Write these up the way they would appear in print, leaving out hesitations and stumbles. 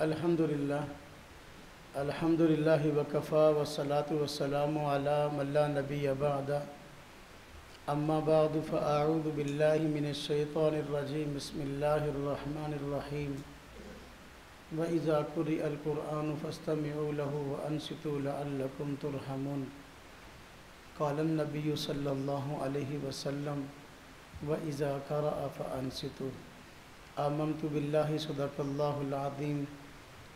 الحمدللہ وکفا والصلاة والسلام علی من لا نبی بعد اما بعد فاعوذ باللہ من الشیطان الرجیم بسم اللہ الرحمن الرحیم وَإِذَا قُرِئَ الْقُرْآنُ فَاسْتَمِعُوا لَهُ وَأَنصِتُوا لَعَلَّكُمْ تُرْحَمُونَ قال النبی صلی اللہ علیہ وسلم وَإِذَا قَرَأَ فَأَنصِتُوا آمنت باللہ صدق اللہ العظیم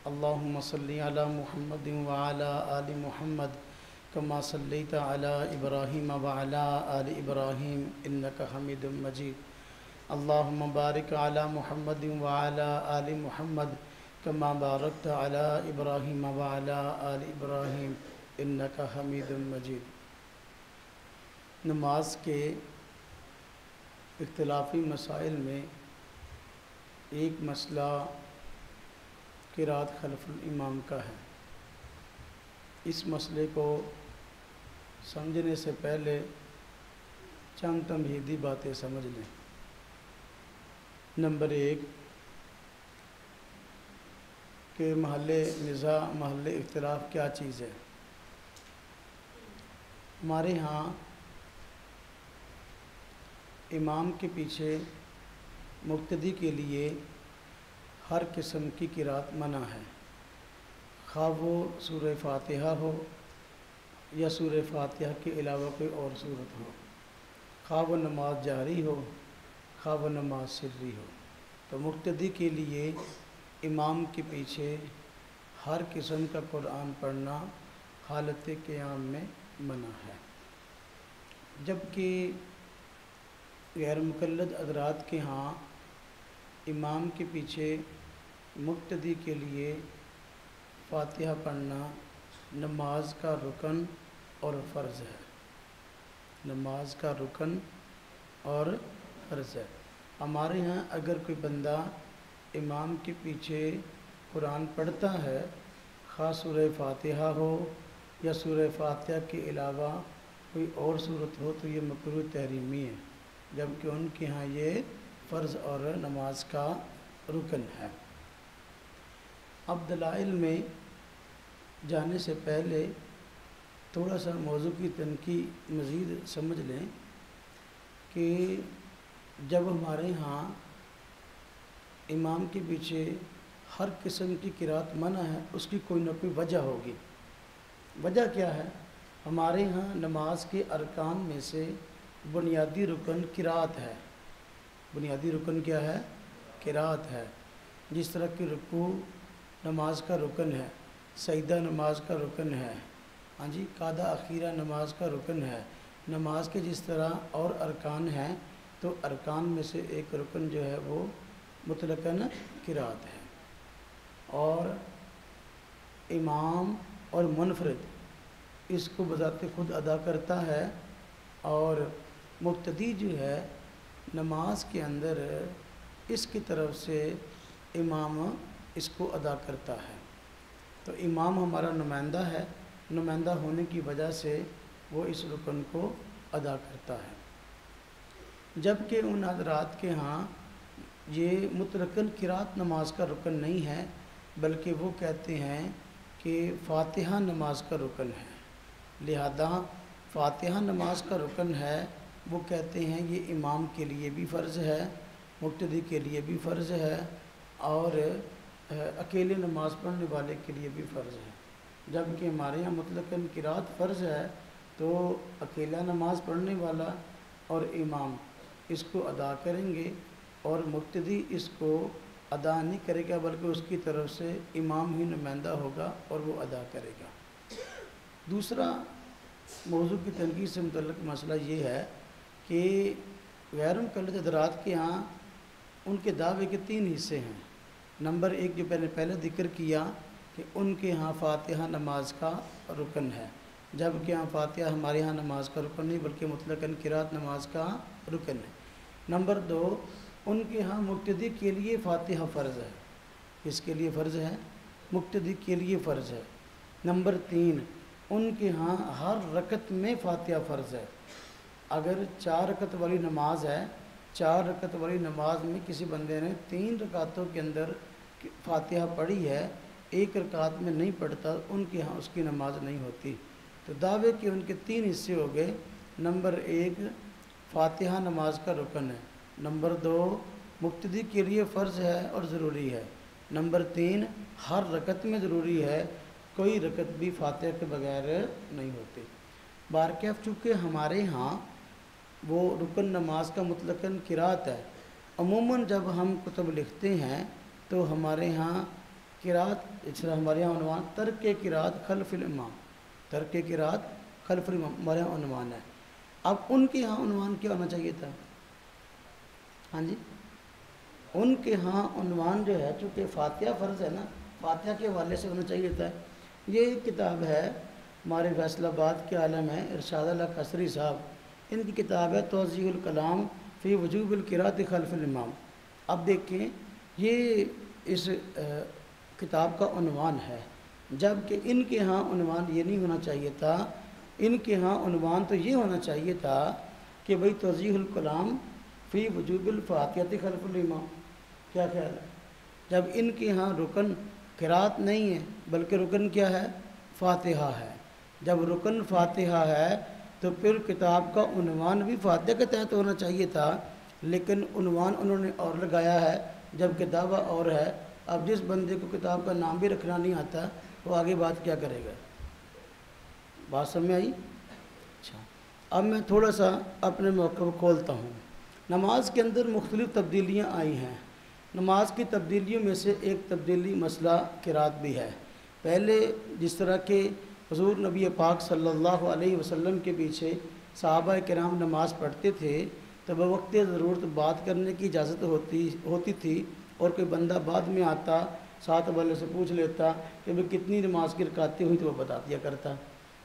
اللہم صلی علی محمد وعلی آل محمد کما صلیت علی ابراہیم وعلی آل ابراہیم انکا حمید مجید اللہم بارک علی محمد وعلی آل محمد کما بارکت علی ابراہیم وعلی آل ابراہیم انکا حمید مجید۔ نماز کے اختلافی مسائل میں ایک مسئلہ قرأت خلف الامام کا ہے۔ اس مسئلے کو سمجھنے سے پہلے چند تمہیدی باتیں سمجھ لیں۔ نمبر 1 کہ محل نزاع، محل اختلاف کیا چیز ہے۔ ہمارے ہاں امام کے پیچھے مقتدی کے لیے ہر قسم کی قرأت منع ہے، خواہ وہ سورہ فاتحہ ہو یا سورہ فاتحہ کے علاوہ کوئی اور صورت ہو، خواہ وہ نماز جہری ہو خواہ وہ نماز سری ہو۔ تو مقتدی کے لیے امام کے پیچھے ہر قسم کا قرآن پڑھنا حالت قیام میں منع ہے، جبکہ غیر مقلد حضرات کے ہاں امام کے پیچھے مقتدی کے لیے فاتحہ پڑھنا نماز کا رکن اور فرض ہے، نماز کا رکن اور فرض ہے۔ ہمارے ہاں اگر کوئی بندہ امام کے پیچھے قرآن پڑھتا ہے، خواہ سورہ فاتحہ ہو یا سورہ فاتحہ کے علاوہ کوئی اور صورت ہو، تو یہ مکروہ تحریمی ہے، جبکہ ان کے ہاں یہ فرض اور نماز کا رکن ہے۔ اب دلائل میں جانے سے پہلے تھوڑا سا موضوع کی تنقید مزید سمجھ لیں کہ جب ہمارے ہاں امام کے پیچھے ہر قسم کی قرأت منع ہے، اس کی کوئی نہ کوئی وجہ ہوگی۔ وجہ کیا ہے؟ ہمارے ہاں نماز کے ارکان میں سے بنیادی رکن قرأت ہے۔ بنیادی رکن کیا ہے؟ قرأت ہے۔ جس طرح کہ رکوع نماز کا رکن ہے، سجدہ نماز کا رکن ہے، قعدہ اخیرہ نماز کا رکن ہے۔ نماز کے جس طرح اور ارکان ہیں، تو ارکان میں سے ایک رکن جو ہے وہ مطلقاً قرأت ہے، اور امام اور منفرد اس کو بذات خود ادا کرتا ہے، اور مقتدی جو ہے نماز کے اندر اس کی طرف سے امام اس کو ادا کرتا ہے۔ تو امام ہمارا نمائندہ ہے، نمائندہ ہونے کی وجہ سے وہ اس رکن کو ادا کرتا ہے، جبکہ ان حضرات کے ہاں یہ مطلقاً قرأت نماز کا رکن نہیں ہے، بلکہ وہ کہتے ہیں کہ فاتحہ نماز کا رکن ہے، لہذا فاتحہ نماز کا رکن ہے۔ وہ کہتے ہیں یہ امام کے لیے بھی فرض ہے، مقتدی کے لیے بھی فرض ہے، اور اکیلے نماز پڑھنے والے کے لیے بھی فرض ہے، جبکہ ہمارے یہاں مطلقاً قرأت فرض ہے، تو اکیلا نماز پڑھنے والا اور امام اس کو ادا کریں گے، اور مقتدی اس کو ادا نہیں کرے گا، بلکہ اس کی طرف سے امام ہی نمائندہ ہوگا اور وہ ادا کرے گا۔ دوسرا موضوع کی تنقید سے متعلق مسئلہ یہ ہے کہ غیر مقلد حضرات کے ہاں ان کے دعوے کے 3 حصے ہیں۔ نمبر 1 جو میں نے پہلے ذکر کیا کہ ان کے ہاں فاتحہ نماز کا رکن ہے، جبکہ ہاں فاتحہ ہمارے ہاں نماز کا رکن نہیں، بلکہ مطلقاً قرأت نماز کا رکن ہے۔ نمبر 2 ان کے ہاں مقتدی کے لیے فاتحہ فرض ہے۔ کس کے لیے فرض ہے؟ مقتدی کے لیے فرض ہے۔ نمبر 3 ان کے ہاں ہر رکعت میں فاتحہ فرض ہے۔ اگر 4 رکعت والی نماز ہے، 4 رکعت والی نماز میں کسی بندے نے 3 رکعتوں کے اندر فاتحہ پڑھی ہے ایک رکعت میں نہیں پڑھتا، ان کے ہاں اس کی نماز نہیں ہوتی۔ تو دعوے کے ان کے 3 حصے ہو گئے۔ نمبر 1 فاتحہ نماز کا رکن ہے، نمبر 2 مقتدی کے لیے فرض ہے اور ضروری ہے، نمبر 3 ہر رکعت میں ضروری ہے، کوئی رکعت بھی فاتحہ کے بغیر نہیں ہوتی۔ بارکیف چونکہ ہمارے ہاں وہ رکن نماز کا مطلقاً قرات ہے، عموماً جب ہم کتب لکھتے ہیں تو ہمارے ہاں قرات، اس طرح ہمارے ہاں عنوان ترک قرات خلف الامام، ترک قرات خلف الامام ہمارے ہاں عنوان ہے۔ اب ان کے ہاں عنوان کیا ہونا چاہیے تھا؟ ہاں جی، ان کے ہاں عنوان جو ہے چونکہ فاتحہ فرض ہے نا، فاتحہ کے حوالے سے ہونا چاہیے تھا۔ یہ کتاب ہے ہمارے فیصل آباد کے عالم ہیں ارشاد اللہ قصری صاحب، ان کی کتاب ہے توضیح الکلام فی وجوب القرات خلف الامام۔ اب دیکھیں یہ اس کتاب کا عنوان ہے، جبکہ ان کے ہاں عنوان یہ نہیں ہونا چاہیے تھا، ان کے ہاں عنوان تو یہ ہونا چاہیے تھا کہ بھئی توضیح الکلام فی وجوب الفاتحۃ خلف الامام۔ کیا خیال ہے؟ جب ان کے ہاں رکن قرات نہیں ہے بلکہ رکن کیا ہے؟ فاتحہ ہے۔ جب رکن فاتحہ ہے تو پھر کتاب کا عنوان بھی فاتحہ کے تحت ہونا چاہیے تھا، لیکن عنوان انہوں نے اور لگایا ہے جبکہ دعویٰ اور ہے۔ اب جس بندے کو کتاب کا نام بھی رکھنا نہیں آتا وہ آگے بات کیا کرے گا؟ بات سمجھ میں آئی؟ اچھا، اب میں تھوڑا سا اپنے موقع کو کھولتا ہوں۔ نماز کے اندر مختلف تبدیلیاں آئی ہیں، نماز کی تبدیلیوں میں سے ایک تبدیلی مسئلہ قرات بھی ہے۔ پہلے جس طرح کہ حضور نبی پاک صلی اللہ علیہ وسلم کے پیچھے صحابہ کرام نماز پڑھتے تھے تو بوقت ضرورت بات کرنے کی اجازت ہوتی تھی، اور کوئی بندہ بعد میں آتا ساتھ والے سے پوچھ لیتا کہ بھئی کتنی نماز کی رکعتیں ہوئی تو وہ بتا دیا کرتا۔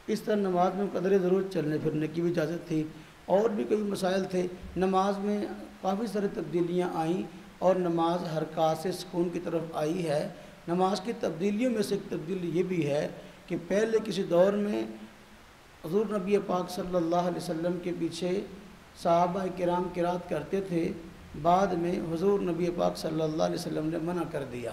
اس طرح نماز میں قدر ضرورت چلنے پھرنے کی بھی اجازت تھی، اور بھی کوئی مسائل تھے۔ نماز میں کافی ساری تبدیلیاں آئیں اور نماز حرکات سے سکون کی طرف آئی ہے۔ نماز کی تبدیلیوں میں سے ایک تبدیلی یہ بھی ہے کہ پہلے کسی دور میں حضور نبی پاک صلی اللہ علیہ وسلم کے پیچھے صحابہ کرام قرات کرتے تھے، بعد میں حضور نبی پاک صلی اللہ علیہ وسلم نے منع کر دیا۔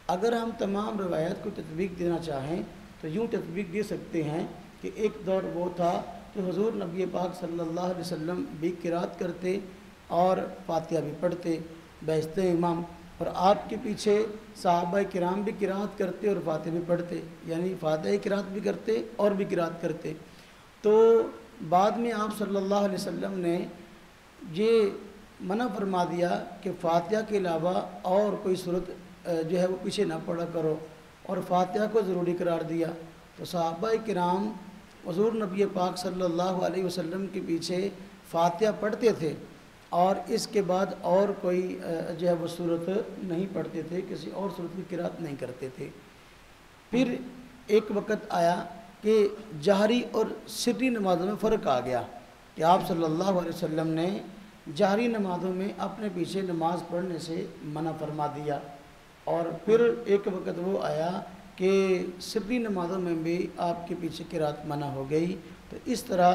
اگر ہم تمام روایت کو تطبیق دینا چاہیں تو یوں تطبیق دے سکتے ہیں کہ ایک دور وہ تھا کہ حضور نبی پاک صلی اللہ علیہ وسلم بھی قرات کرتے اور فاتحہ بھی پڑھتے بیشتر امام، اور آپ کے پیچھے صحابہ کرام بھی قرات کرتے اور فاتحہ بھی پڑھتے، یعنی فاتحہ قرات بھی کرتے اور بھی قرات کرتے۔ تو بعد میں آپ صلی اللہ علیہ وسلم نے یہ منع فرما دیا کہ فاتحہ کے علاوہ اور کوئی صورت جو ہے وہ پیچھے نہ پڑھا کرو، اور فاتحہ کو ضروری قرار دیا۔ تو صحابہ کرام حضور نبی پاک صلی اللہ علیہ وسلم کے پیچھے فاتحہ پڑھتے تھے اور اس کے بعد اور کوئی جو ہے وہ صورت نہیں پڑھتے تھے، کسی اور صورت کی قرات نہیں کرتے تھے۔ پھر ایک وقت آیا کہ جہری اور سری نمازوں میں فرق آ گیا کہ آپ صلی اللہ علیہ وسلم نے جہری نمازوں میں اپنے پیچھے نماز پڑھنے سے منع فرما دیا، اور پھر ایک وقت وہ آیا کہ سری نمازوں میں بھی آپ کے پیچھے قرات منع ہو گئی۔ تو اس طرح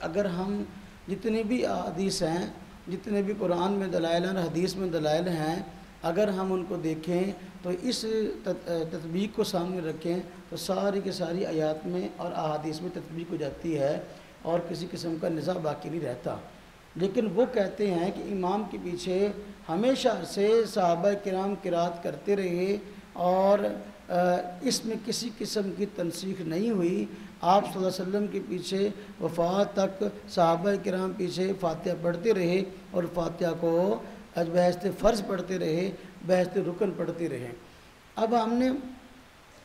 اگر ہم جتنی بھی احادیث ہیں، جتنے بھی قرآن میں دلائل ہیں اور حدیث میں دلائل ہیں، اگر ہم ان کو دیکھیں تو اس تطبیق کو سامنے رکھیں تو ساری کی ساری آیات میں اور احادیث میں تطبیق ہو جاتی ہے اور کسی قسم کا نزاع باقی نہیں رہتا۔ لیکن وہ کہتے ہیں کہ امام کے پیچھے ہمیشہ سے صحابہ کرام قرات کرتے رہے اور اس میں کسی قسم کی تنسیخ نہیں ہوئی۔ آپ صلی اللہ علیہ وسلم کے پیچھے وفات تک صحابہ کرام پیچھے فاتحہ پڑھتے رہے اور فاتحہ کو بحیثیت فرض پڑھتے رہے، بحیثیت رکن پڑھتے رہے۔ اب ہم نے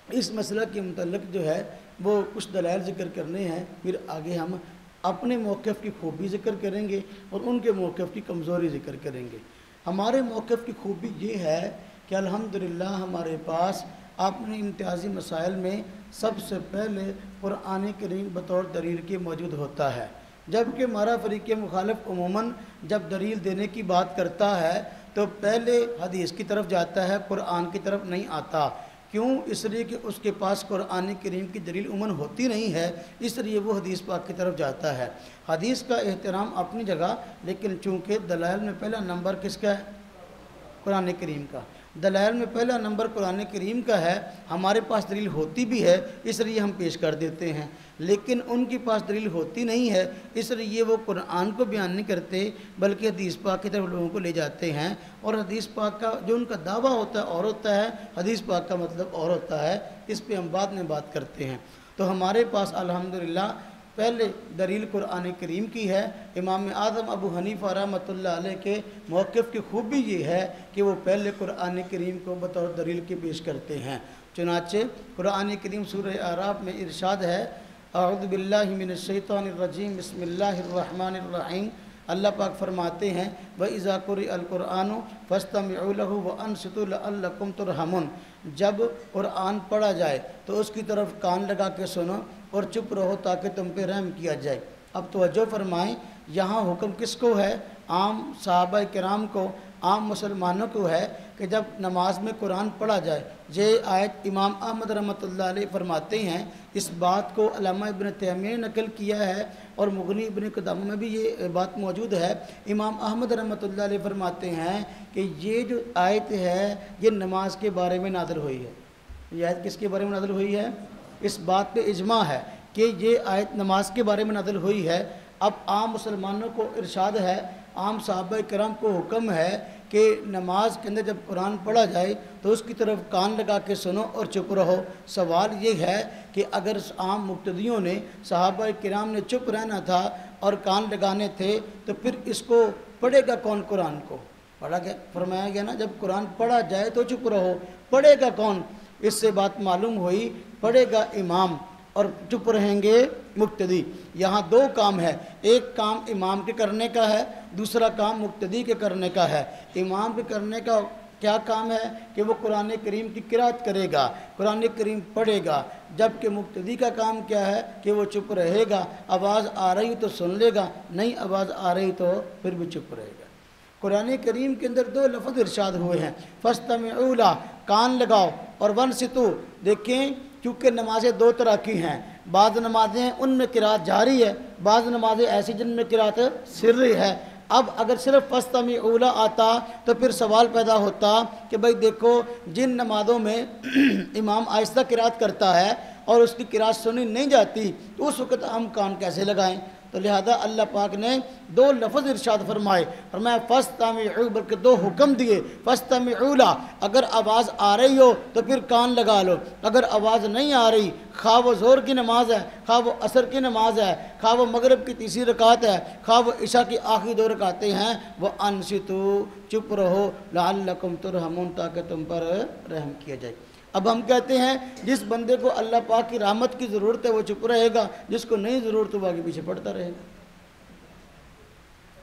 اس مسئلہ کے متعلق جو ہے وہ کچھ دلائل ذکر کرنے ہیں، پھر آگے ہم اپنے موقف کی خوبی ذکر کریں گے اور ان کے موقف کی کمزوری ذکر کریں گے۔ ہمارے موقف کی خوبی یہ ہے کہ الحمدللہ ہمارے پاس اپنے امتیازی مسائل میں سب سے پہلے قرآن کریم بطور دلیل کے موجود ہوتا ہے، جبکہ ہمارا فریق مخالف عموماً جب دلیل دینے کی بات کرتا ہے تو پہلے حدیث کی طرف جاتا ہے، قرآن کی طرف نہیں آتا۔ کیوں؟ اس لیے کہ اس کے پاس قرآن کریم کی دلیل عموماً ہوتی نہیں ہے، اس لیے وہ حدیث پاک کی طرف جاتا ہے۔ حدیث کا احترام اپنی جگہ، لیکن چونکہ دلائل میں پہلا نمبر کس کا ہے؟ قرآن کریم کا۔ دلائل میں پہلا نمبر قرآن کریم کا ہے۔ ہمارے پاس دلیل ہوتی بھی ہے اس لیے ہم پیش کر دیتے ہیں، لیکن ان کے پاس دلیل ہوتی نہیں ہے اس لیے وہ قرآن کو بیان نہیں کرتے بلکہ حدیث پاک کی طرف لوگوں کو لے جاتے ہیں، اور حدیث پاک کا جو ان کا دعویٰ ہوتا ہے اور ہوتا ہے، حدیث پاک کا مطلب اور ہوتا ہے۔ اس پہ ہم بعد میں بات کرتے ہیں۔ تو ہمارے پاس الحمدللہ پہلے دلیل قرآن کریم کی ہے۔ امام اعظم ابو حنیفہ رحمۃ اللہ علیہ کے موقف کی خوبی یہ ہے کہ وہ پہلے قرآن کریم کو بطور دلیل کے پیش کرتے ہیں۔ چنانچہ قرآن کریم سورہ اعراف میں ارشاد ہے، اعوذ باللہ من الشیطان الرجیم بسم اللہ الرحمن الرحیم۔ اللہ پاک فرماتے ہیں وَإِذَا قُرِئَ الْقُرْآنُ فَاسْتَمِعُوا لَهُ وَأَنصِتُوا لَعَلَّكُمْ تُرْحَمُونَ۔ جب قرآن پڑھا جائے تو اس کی طرف کان لگا کے سنو اور چپ رہو تاکہ تم پہ رحم کیا جائے۔ اب توجہ فرمائیں، یہاں حکم کس کو ہے؟ عام صحابہ کرام کو، عام مسلمانوں کو ہے کہ جب نماز میں قرآن پڑھا جائے۔ یہ آیت امام احمد رحمۃ اللہ علیہ فرماتے ہیں، اس بات کو علامہ ابن تیمیہ نے نقل کیا ہے اور مغنی ابن قدامہ میں بھی یہ بات موجود ہے۔ امام احمد رحمۃ اللہ علیہ فرماتے ہیں کہ یہ جو آیت ہے یہ نماز کے بارے میں نازل ہوئی ہے۔ یہ آیت کس کے بارے میں نازل ہوئی ہے؟ اس بات پہ اجماع ہے کہ یہ آیت نماز کے بارے میں نازل ہوئی ہے۔ اب عام مسلمانوں کو ارشاد ہے، عام صحابہ کرام کو حکم ہے کہ نماز کے اندر جب قرآن پڑھا جائے تو اس کی طرف کان لگا کے سنو اور چپ رہو۔ سوال یہ ہے کہ اگر عام مقتدیوں نے، صحابہ کرام نے چپ رہنا تھا اور کان لگانے تھے تو پھر اس کو پڑھے گا کون؟ قرآن کو پڑھا گیا، فرمایا گیا نا جب قرآن پڑھا جائے تو چپ رہو، پڑھے گا کون؟ اس سے بات معلوم ہوئی پڑھے گا امام اور چپ رہیں گے مقتدی۔ یہاں دو کام ہے، ایک کام امام کے کرنے کا ہے، دوسرا کام مقتدی کے کرنے کا ہے۔ امام کے کرنے کا کیا کام ہے کہ وہ قرآن کریم کی قرات کرے گا، قرآن کریم پڑھے گا، جبکہ مقتدی کا کام کیا ہے کہ وہ چپ رہے گا، آواز آ رہی تو سن لے گا، نہیں آواز آ رہی تو پھر بھی چپ رہے گا۔ قرآن کریم کے اندر دو لفظ ارشاد ہوئے ہیں، فَاسْتَمِعُوا لَهُ، کان لگاؤ، اور وَانصِتُوا، دیکھیں کیونکہ نمازیں دو طرح کی ہیں، بعض نمازیں ہیں ان میں قرات جاری ہے، بعض نمازیں ایسی جن میں قرات سری ہے۔ اب اگر صرف فَاسْتَمِعُوا لَهُ آتا تو پھر سوال پیدا ہوتا کہ بھئی دیکھو جن نمازوں میں امام آہستہ قرات کرتا ہے اور اس کی قرات سنی نہیں جاتی تو اس وقت ہم کان کیسے لگائیں؟ تو لہذا اللہ پاک نے دو لفظ ارشاد فرمائے، فَاسْتَمِعُوا، بلکہ دو حکم دیے، فَاسْتَمِعُوا لَهُ، اگر آواز آ رہی ہو تو پھر کان لگا لو، اگر آواز نہیں آ رہی، خواہ وہ ظہر کی نماز ہے، خواہ وہ عصر کی نماز ہے، خواہ وہ مغرب کی تیسری رکعت ہے، خواہ وہ عشاء کی آخری دو رکعتیں ہیں، وہ انصتوا، چپ رہو، لعلکم ترحمون، تاکہ تم پر رحم کیا جائے۔ اب ہم کہتے ہیں جس بندے کو اللہ پاک کی رحمت کی ضرورت ہے وہ چپ رہے گا، جس کو نہیں ضرورت وہ آگے پیچھے پڑھتا رہے گا۔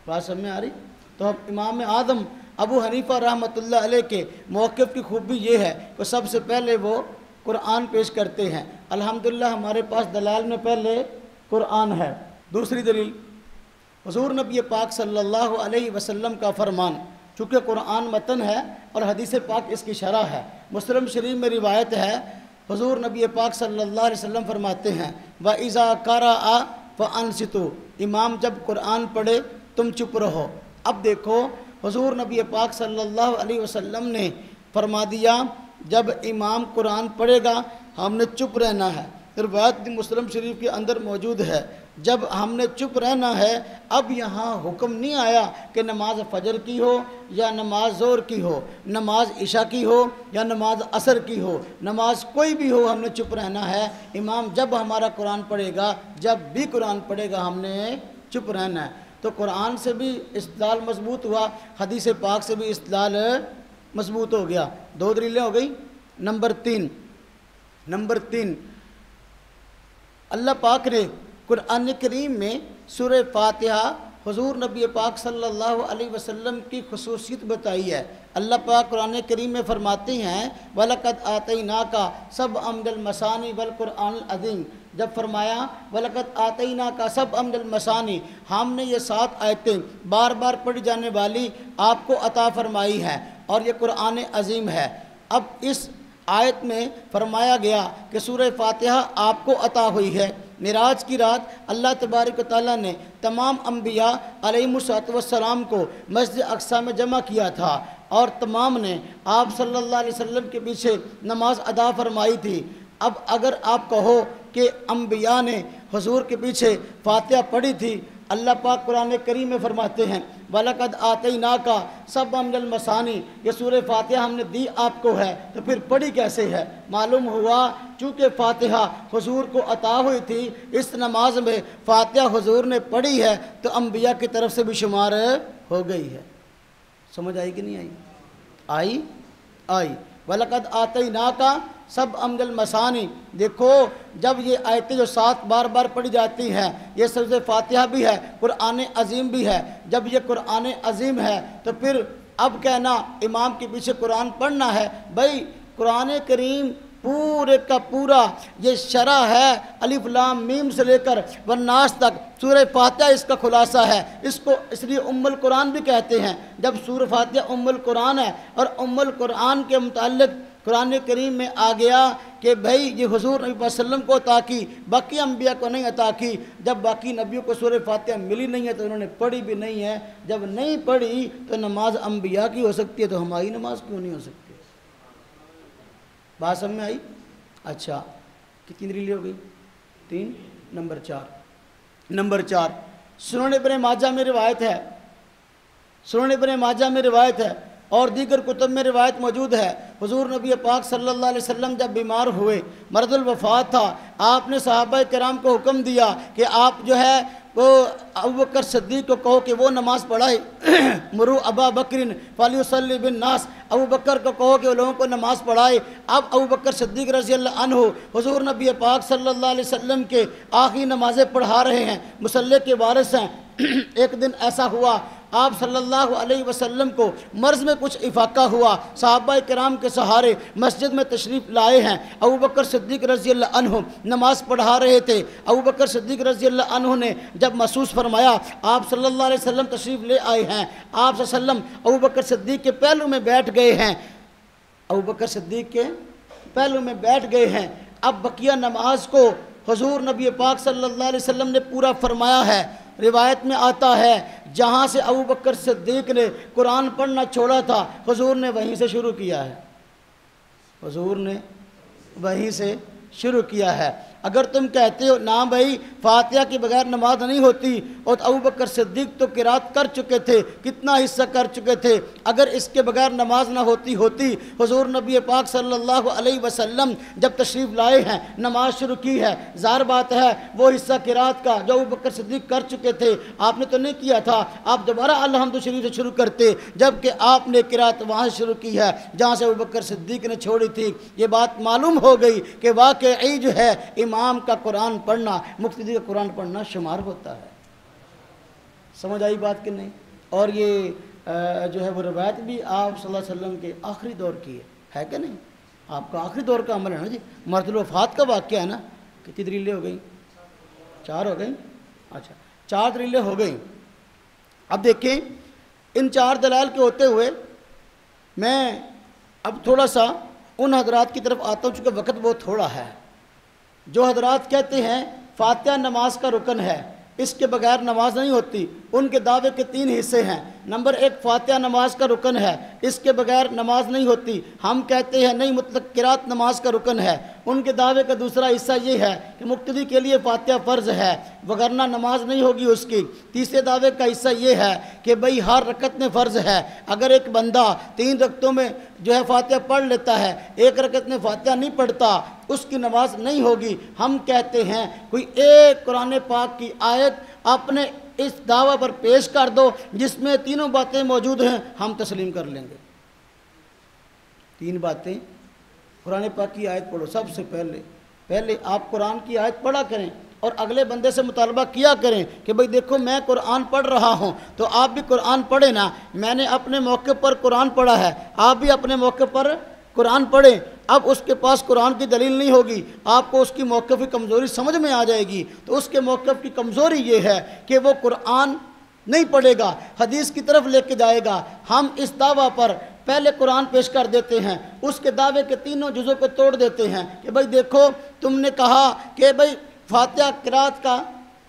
بات سمجھ میں آ رہی؟ تو اب امام اعظم ابو حنیفہ رحمۃ اللہ علیہ کے موقف کی خوبی یہ ہے کہ سب سے پہلے وہ قرآن پیش کرتے ہیں۔ الحمدللہ ہمارے پاس دلائل میں پہلے قرآن ہے۔ دوسری دلیل حضور نبی پاک صلی اللہ علیہ وسلم کا فرمان، چونکہ قرآن متن ہے اور حدیث پاک اس کی شرح ہے۔ مسلم شریف میں روایت ہے، حضور نبی پاک صلی اللہ علیہ وسلم فرماتے ہیں وَإِذَا قَرَأَ فَأَنصِتُوا، امام جب قرآن پڑھے تم چپ رہو۔ اب دیکھو حضور نبی پاک صلی اللہ علیہ وسلم نے فرما دیا جب امام قرآن پڑھے گا ہم نے چپ رہنا ہے۔ روایت مسلم شریف کے اندر موجود ہے، جب ہم نے چپ رہنا ہے۔ اب یہاں حکم نہیں آیا کہ نماز فجر کی ہو یا نماز ظہر کی ہو، نماز عشاء کی ہو یا نماز عصر کی ہو، نماز کوئی بھی ہو ہم نے چپ رہنا ہے۔ امام جب ہمارا قرآن پڑھے گا، جب بھی قرآن پڑھے گا ہم نے چپ رہنا ہے۔ تو قرآن سے بھی استدلال مضبوط ہوا، حدیث پاک سے بھی استدلال مضبوط ہو گیا۔ دو دلیلیں ہو گئی۔ نمبر تین اللہ پاک نے قرآن کریم میں سورہ فاتحہ حضور نبی پاک صلی اللہ علیہ وسلم کی خصوصیت بتائی ہے۔ اللہ پاک قرآن کریم میں فرماتے ہیں وَلَقَدْ آتَيْنَاكَ سَبْعًا مِنَ الْمَثَانِي وَالْقُرْآنِ الْعَظِيمِ، جب فرمایا وَلَقَدْ آتَيْنَاكَ سَبْعًا مِنَ الْمَثَانِي، ہم نے یہ 7 آیتیں بار بار پڑھی جانے والی آپ کو عطا فرمائی ہیں اور یہ قرآن عظیم ہے۔ اب اس آیت میں فرمایا گیا کہ سورہ فاتحہ آپ کو عطا ہوئی ہے۔ معراج کی رات اللہ تبارک و تعالیٰ نے تمام انبیاء علیہ الصلوۃ والسلام کو مسجد اقصیٰ میں جمع کیا تھا اور تمام نے آپ صلی اللہ علیہ وسلم کے پیچھے نماز ادا فرمائی تھی۔ اب اگر آپ کہو کہ انبیاء نے حضور کے پیچھے فاتحہ پڑھی تھی، اللہ پاک قرآن کریم میں فرماتے ہیں وَلَقَدْ آتَيْنَاكَ سَبْعًا مِنَ الْمَثَانِي، یہ سورہ فاتحہ ہم نے دی آپ کو ہے، تو پھر پڑھی کیسے ہے؟ معلوم ہوا چونکہ فاتحہ حضور کو عطا ہوئی تھی، اس نماز میں فاتحہ حضور نے پڑھی ہے تو انبیاء کی طرف سے بھی شمار ہو گئی ہے۔ سمجھ آئی کہ نہیں آئی؟ آئی۔ وَلَقَدْ آتَيْنَاكَ سَبْعًا مِنَ الْمَثَانِي، دیکھو جب یہ آیتیں جو 7 بار بار پڑھی جاتی ہیں، یہ سورہ فاتحہ بھی ہے، قرآن عظیم بھی ہے، جب یہ قرآن عظیم ہے تو پھر اب کہنا امام کے پیچھے قرآن پڑھنا ہے، بھائی قرآن کریم پورے کا پورا یہ شرح ہے، الف لام میم سے لے کر والناس تک، سورہ فاتحہ اس کا خلاصہ ہے، اس کو اس لیے ام القرآن بھی کہتے ہیں۔ جب سورہ فاتحہ ام القرآن ہے اور ام القرآن کے متعلق قرآن کریم میں آ گیا کہ بھائی یہ حضور نبی صلی اللہ علیہ وسلم کو عطا کی، باقی انبیاء کو نہیں عطا کی، جب باقی نبیوں کو سورہ فاتحہ ملی نہیں ہے تو انہوں نے پڑھی بھی نہیں ہے، جب نہیں پڑھی تو نماز انبیاء کی ہو سکتی ہے تو ہماری نماز کیوں نہیں ہو سکتی؟ بات سمجھ میں آئی؟ اچھا کتنی دلیل ہو گئی؟ 3۔ نمبر 4 سنن ابن ماجہ میں روایت ہے، سنن ابن ماجہ میں روایت ہے اور دیگر کتب میں روایت موجود ہے، حضور نبی پاک صلی اللہ علیہ وسلم جب بیمار ہوئے، مرض الوفات تھا، آپ نے صحابہ کرام کو حکم دیا کہ آپ جو ہے وہ ابوبکر صدیق کو کہو کہ وہ نماز پڑھائے، مرو ابا بکر فلیصلی بالناس، ابوبکر کو کہو کہ وہ لوگوں کو نماز پڑھائے۔ اب ابوبکر صدیق رضی اللہ عنہ حضور نبی پاک صلی اللہ علیہ وسلم کے آخری نمازیں پڑھا رہے ہیں، مصلی کے وارث ہیں۔ ایک دن ایسا ہوا آپ صلی اللہ علیہ وسلم کو مرض میں کچھ افاقہ ہوا، صحابہ کرام کے سہارے مسجد میں تشریف لائے ہیں، ابوبکر صدیق رضی اللہ عنہ نماز پڑھا رہے تھے۔ ابوبکر صدیق رضی اللہ عنہ نے جب محسوس فرمایا آپ صلی اللہ علیہ وسلم تشریف لے آئے ہیں، آپ صلی اللہ علیہ وسلم ابوبکر صدیق کے پہلو میں بیٹھ گئے ہیں، ابوبکر صدیق کے پہلو میں بیٹھ گئے ہیں۔ اب بقیہ نماز کو حضور نبی پاک صلی اللہ علیہ وسلم نے پورا فرمایا ہے۔ روایت میں آتا ہے جہاں سے ابوبکر صدیق نے قرآن پڑھنا چھوڑا تھا حضور نے وہیں سے شروع کیا ہے، حضور نے وہیں سے شروع کیا ہے۔ اگر تم کہتے ہو نا بھائی فاتحہ کے بغیر نماز نہیں ہوتی، اور ابوبکر صدیق تو قرات کر چکے تھے، کتنا حصہ کر چکے تھے، اگر اس کے بغیر نماز نہ ہوتی حضور نبی پاک صلی اللہ علیہ وسلم جب تشریف لائے ہیں نماز شروع کی ہے، ظاہر بات ہے وہ حصہ قرات کا جو ابوبکر صدیق کر چکے تھے آپ نے تو نہیں کیا تھا، آپ دوبارہ الحمد شریف سے شروع کرتے، جبکہ آپ نے قرات وہاں سے شروع کی ہے جہاں سے ابوبکر صدیق نے چھوڑی تھی۔ یہ بات معلوم ہو گئی کہ واقعی جو ہے امام کا قرآن پڑھنا مقتدی کا قرآن پڑھنا شمار ہوتا ہے۔ سمجھ آئی بات کہ نہیں؟ اور یہ جو ہے وہ روایت بھی آپ صلی اللہ علیہ وسلم کے آخری دور کی ہے کہ نہیں؟ آپ کا آخری دور کا عمل ہے نا جی، مرض الوفات کا واقعہ ہے نا۔ کتنی دلیلیں ہو گئیں؟ 4 ہو گئیں؟ اچھا 4 دلیلیں ہو گئیں۔ اب دیکھیں ان 4 دلائل کے ہوتے ہوئے میں اب تھوڑا سا ان حضرات کی طرف آتا ہوں چونکہ وقت بہت تھوڑا ہے، جو حضرات کہتے ہیں فاتحہ نماز کا رکن ہے، اس کے بغیر نماز نہیں ہوتی، ان کے دعوے کے 3 حصے ہیں۔ نمبر 1 فاتحہ نماز کا رکن ہے، اس کے بغیر نماز نہیں ہوتی، ہم کہتے ہیں نہیں مطلق قرات نماز کا رکن ہے۔ ان کے دعوے کا دوسرا حصہ یہ ہے کہ مقتدی کے لیے فاتحہ فرض ہے وگرنہ نماز نہیں ہوگی اس کی۔ تیسرے دعوے کا حصہ یہ ہے کہ بھئی ہر رکعت میں فرض ہے، اگر ایک بندہ 3 رکعتوں میں جو ہے فاتحہ پڑھ لیتا ہے، 1 رکعت میں فاتحہ نہیں پڑھتا، اس کی نماز نہیں ہوگی۔ ہم کہتے ہیں کوئی ایک قرآن پاک کی آیت اپنے اس دعویٰ پر پیش کر دو جس میں تینوں باتیں موجود ہیں، ہم تسلیم کر لیں گے۔ 3 باتیں، قرآن پاک کی آیت پڑھو، سب سے پہلے آپ قرآن کی آیت پڑھا کریں اور اگلے بندے سے مطالبہ کیا کریں کہ بھئی دیکھو میں قرآن پڑھ رہا ہوں تو آپ بھی قرآن پڑھیں نا، میں نے اپنے موقع پر قرآن پڑھا ہے، آپ بھی اپنے موقع پر قرآن پڑھیں۔ اب اس کے پاس قرآن کی دلیل نہیں ہوگی، آپ کو اس کی موقف کی کمزوری سمجھ میں آ جائے گی، تو اس کے موقف کی کمزوری یہ ہے کہ وہ قرآن نہیں پڑھے گا، حدیث کی طرف لے کے جائے گا۔ ہم اس دعویٰ پر پہلے قرآن پیش کر دیتے ہیں، اس کے دعوے کے 3 جزوں کو توڑ دیتے ہیں کہ بھئی دیکھو تم نے کہا کہ بھئی فاتحہ قرات کا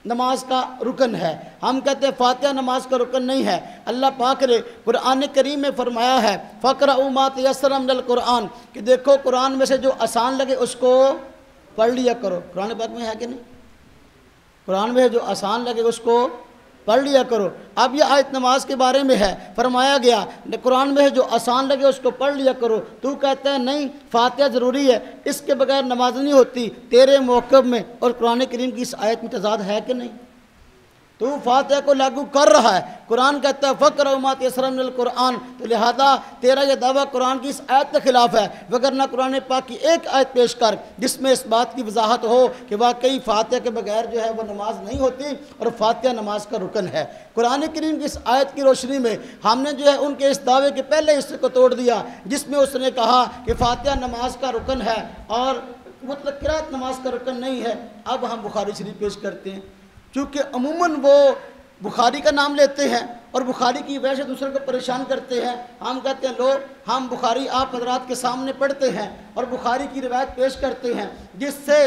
نماز کا رکن ہے، ہم کہتے ہیں فاتحہ نماز کا رکن نہیں ہے۔ اللہ پاک نے قرآن کریم میں فرمایا ہے فَقْرَؤُوا مَا تَيَسَّرَ مِنَ الْقُرْآنِ کہ دیکھو قرآن میں سے جو آسان لگے اس کو پڑھ لیا کرو۔ قرآن پاک میں ہے کہ نہیں؟ قرآن میں جو آسان لگے اس کو پڑھ لیا کرو۔ اب یہ آیت نماز کے بارے میں ہے، فرمایا گیا قرآن میں جو آسان لگے اس کو پڑھ لیا کرو۔ تو کہتا ہے نہیں فاتحہ ضروری ہے، اس کے بغیر نماز نہیں ہوتی، تیرے موقف میں اور قرآن کریم کی اس آیت میں تضاد ہے کہ نہیں؟ تو فاتحہ کو لاگو کر رہا ہے، قرآن کہتا ہے فَقْرَؤُوا مَا تَيَسَّرَ مِنَ الْقُرْآنِ، تو لہذا تیرا یہ دعویٰ قرآن کی اس آیت کے خلاف ہے، وگرنہ قرآن پاک کی ایک آیت پیش کر جس میں اس بات کی وضاحت ہو کہ واقعی فاتحہ کے بغیر جو ہے وہ نماز نہیں ہوتی اور فاتحہ نماز کا رکن ہے۔ قرآن کریم کی اس آیت کی روشنی میں ہم نے جو ہے ان کے اس دعوے کے پہلے حصے کو توڑ دیا جس میں اس نے کہا کہ فاتحہ نماز کا رکن ہے اور مطلق قرات نماز کا رکن نہیں ہے۔ اب ہم بخاری شریف پیش کرتے ہیں، چونکہ عموماً وہ بخاری کا نام لیتے ہیں اور بخاری کی وجہ سے دوسروں کو پریشان کرتے ہیں۔ ہم کہتے ہیں لوگ ہم بخاری آپ حضرات کے سامنے پڑھتے ہیں اور بخاری کی روایت پیش کرتے ہیں جس سے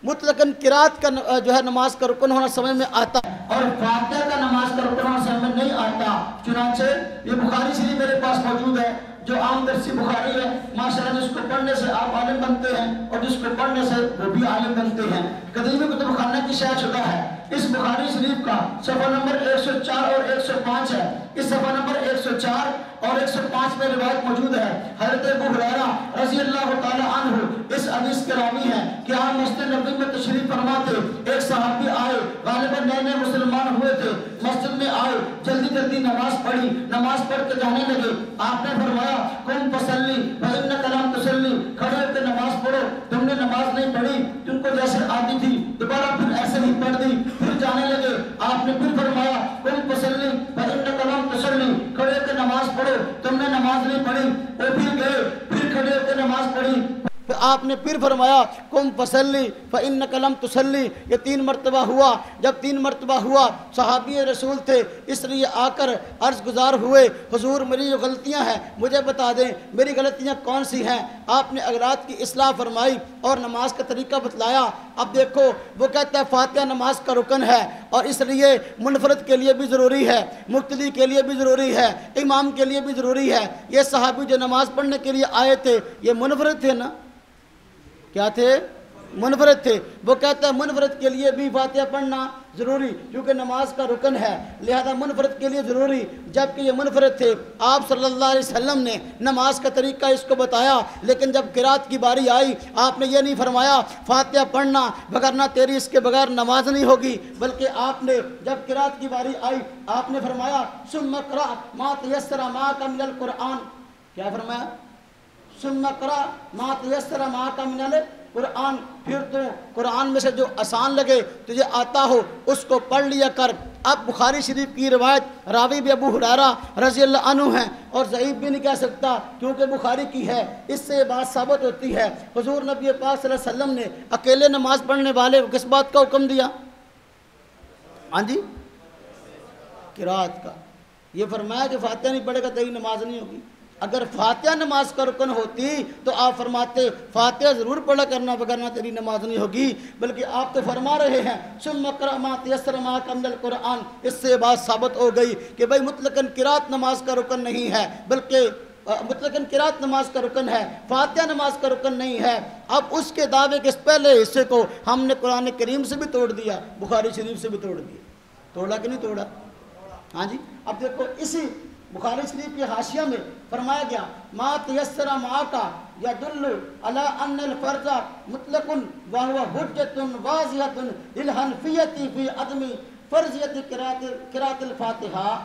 مطلقاً قرات کا جو ہے نماز کا رکن ہونا سمجھ میں آتا ہے اور فاتحہ کا نماز کا رکن ہونا سمجھ میں نہیں آتا۔ چنانچہ یہ بخاری شریف میرے پاس موجود ہے جو عام درسی بخاری ہے، ماشاءاللہ جس کو پڑھنے سے آپ عالم بنتے ہیں اور جس کو پڑھنے سے وہ بھی عالم بنتے ہیں، قدیمی کتب خانہ کی شائع شدہ ہے۔ اس بخاری شریف کا صفحہ نمبر 104 اور 105 ہے۔ اس صفحہ نمبر 104 اور 105 میں روایت موجود ہے، حضرت ابو ہریرہ رضی اللہ تعالی عنہ اس حدیث کے راوی ہیں کہ آپ مسجد نبوی میں تشریف فرما تھے، ایک صحابی آئے، غالباً نئے نئے مسلمان ہوئے تھے، مسجد میں آئے، جلدی جلدی نماز پڑھی، نماز پڑھ کے جانے لگے۔ آپ نے فرمایا قم فصلی فإنک لم تصلی، کھڑے ہو کے نماز پڑھو، تم نے نماز نہیں پڑھی، تم کو جیسے آتی تھی دوبارہ پھر ایسے ہی پڑھ دی، پھر جانے لگے۔ آپ نے پھر فرمایا قم فصلی فإنک لم تصلی، کھڑے ہو کے نماز پڑھو، تم نے نماز نہیں پڑھی۔ وہ پھر گئے، پھر کھڑے ہو کے نماز پڑھی۔ آپ نے پھر فرمایا قم فصلی فإنک لم تصلی، یہ 3 مرتبہ ہوا۔ جب 3 مرتبہ ہوا صحابی رسول تھے، اس لیے آ کر عرض گزار ہوئے حضور میری جو غلطیاں ہیں مجھے بتا دیں، میری غلطیاں کون سی ہیں؟ آپ نے اغراض کی اصلاح فرمائی اور نماز کا طریقہ بتلایا۔ اب دیکھو وہ کہتا ہے فاتحہ نماز کا رکن ہے اور اس لیے منفرد کے لیے بھی ضروری ہے، مقتدی کے لیے بھی ضروری ہے، امام کے لیے بھی ضروری ہے۔ یہ صحابی جو نماز پڑھنے کے لیے آئے تھے یہ منفرد تھے نا؟ کیا تھے؟ منفرد تھے۔ وہ کہتا ہے منفرد کے لیے بھی فاتحہ پڑھنا ضروری کیونکہ نماز کا رکن ہے، لہذا منفرد کے لیے ضروری۔ جبکہ یہ منفرد تھے، آپ صلی اللہ علیہ وسلم نے نماز کا طریقہ اس کو بتایا، لیکن جب قرات کی باری آئی آپ نے یہ نہیں فرمایا فاتحہ پڑھنا وگرنہ تیری اس کے بغیر نماز نہیں ہوگی، بلکہ آپ نے جب قرات کی باری آئی آپ نے فرمایا ثم اقرأ ما تيسر معك من القرآن۔ کیا فرمایا؟ ثم اقرأ ما تيسر معك من القرآن، پھر تو قرآن میں سے جو آسان لگے تجھے آتا ہو اس کو پڑھ لیا کر۔ اب بخاری شریف کی روایت راوی بھی ابو ہریرہ رضی اللہ عنہ ہیں اور ضعیف بھی نہیں کہہ سکتا کیونکہ بخاری کی ہے۔ اس سے یہ بات ثابت ہوتی ہے حضور نبی پاک صلی اللہ علیہ وسلم نے اکیلے نماز پڑھنے والے کس بات کا حکم دیا؟ ہاں جی، قرات کا۔ یہ فرمایا کہ فاتحہ نہیں پڑھے گا تیری نماز نہیں ہوگی۔ اگر فاتحہ نماز کا رکن ہوتی تو آپ فرماتے فاتحہ ضرور پڑھا کرنا وگرنہ تیری نماز نہیں ہوگی، بلکہ آپ تو فرما رہے ہیں ثم اقرأ ما تيسر معك من القرآن۔ اس سے بات ثابت ہو گئی کہ بھائی مطلقاً قرات نماز کا رکن نہیں ہے، بلکہ مطلقاً قرات نماز کا رکن ہے، فاتحہ نماز کا رکن نہیں ہے۔ اب اس کے دعوے کے اس پہلے حصے کو ہم نے قرآن کریم سے بھی توڑ دیا، بخاری شریف سے بھی توڑ دیا۔ توڑا کہ نہیں توڑا؟ ہاں جی۔ اب دیکھو اسی بخاری شریف کی حاشیہ میں فرمایا گیا ما تيسر معك يدل على ان الفرض مطلق وهو حجة واضحة للحنفية في عدم فرضية قراءة الفاتحة۔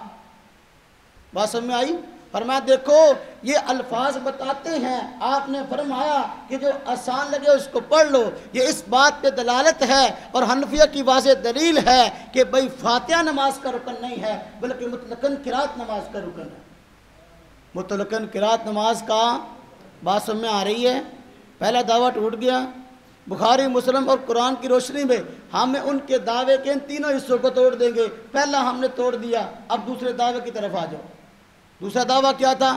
بات سمجھ میں آئی؟ فرمایا دیکھو یہ الفاظ بتاتے ہیں، آپ نے فرمایا کہ جو آسان لگے اس کو پڑھ لو، یہ اس بات پہ دلالت ہے اور حنفیہ کی واضح دلیل ہے کہ بھئی فاتحہ نماز کا رکن نہیں ہے بلکہ مطلقاً قرات نماز کا رکن ہے۔ مطلقاً قرات نماز کا بات سمجھ میں آ رہی ہے؟ پہلا دعویٰ ٹوٹ گیا۔ بخاری مسلم اور قرآن کی روشنی میں ہمیں ان کے دعوے کے ان تینوں حصوں کو توڑ دیں گے۔ پہلا ہم نے توڑ دیا، اب دوسرے دعوے کی طرف آ جاؤ۔ دوسرا دعویٰ کیا تھا؟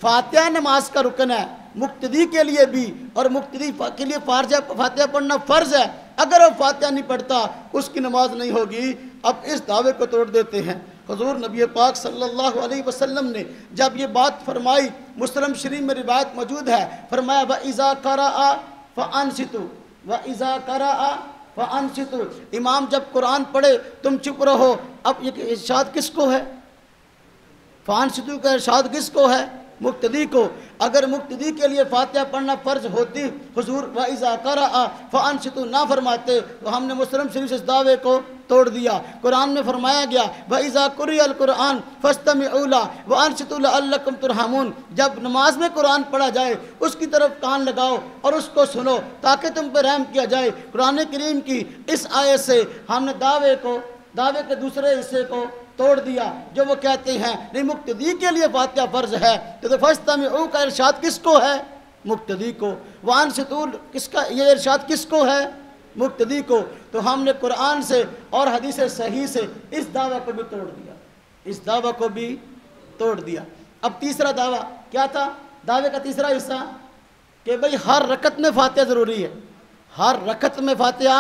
فاتحہ نماز کا رکن ہے مقتدی کے لیے بھی، اور مقتدی کے لیے فاتحہ پڑھنا فرض ہے۔ اگر وہ فاتحہ نہیں پڑھتا اس کی نماز نہیں ہوگی۔ اب اس دعوے کو توڑ دیتے ہیں۔ حضور نبی پاک صلی اللہ علیہ وسلم نے جب یہ بات فرمائی، مسلم شریف میں روایت موجود ہے، فرمایا وَإِذَا قَرَأَ فَأَنصِتُوا وَإِذَا قَرَأَ فَأَنصِتُوا، امام جب قرآن پڑھے تم چپ رہو۔ اب یہ ارشاد کس کو ہے؟ فَأَنصِتُوا کا ارشاد کس کو ہے؟ مقتدی کو۔ اگر مقتدی کے لیے فاتحہ پڑھنا فرض ہوتی، حضور وَإِذَا قَرَأَ فَأَنصِتُوا نہ فرماتے، تو ہم نے مسلم شریف سے اس دعوے کو توڑ دیا۔ قرآن میں فرمایا گیا وَإِذَا قُرِئَ الْقُرْآنُ فَاسْتَمِعُوا لَهُ وَأَنصِتُوا لَعَلَّكُمْ تُرْحَمُونَ، جب نماز میں قرآن پڑھا جائے اس کی طرف کان لگاؤ اور اس کو سنو تاکہ تم پہ رحم کیا جائے۔ قرآن کریم کی اس آیت سے ہم نے دعوے کے دوسرے حصے کو توڑ دیا، جو وہ کہتے ہیں نہیں مقتدی کے لیے فاتحہ فرض ہے، تو فاستمعوا کا ارشاد کس کو ہے؟ مقتدی کو۔ وانصتوا کس کا یہ ارشاد کس کو ہے؟ مقتدی کو۔ تو ہم نے قرآن سے اور حدیث صحیح سے اس دعویٰ کو بھی توڑ دیا، اس دعویٰ کو بھی توڑ دیا۔ اب تیسرا دعویٰ کیا تھا؟ دعوے کا تیسرا حصہ کہ بھئی ہر رکعت میں فاتحہ ضروری ہے، ہر رکعت میں فاتحہ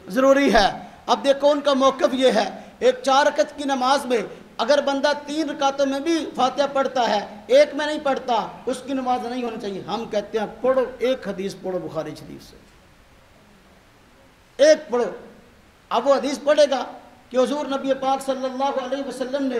ضروری ہے۔ اب دیکھو ان کا موقف یہ ہے، ایک 4 رکعت کی نماز میں اگر بندہ 3 رکعتوں میں بھی فاتحہ پڑھتا ہے، ایک میں نہیں پڑھتا، اس کی نماز نہیں ہونی چاہیے۔ ہم کہتے ہیں پڑھو، ایک حدیث پڑھو بخاری شریف سے، ایک پڑھو۔ اب وہ حدیث پڑھے گا کہ حضور نبی پاک صلی اللہ علیہ وسلم نے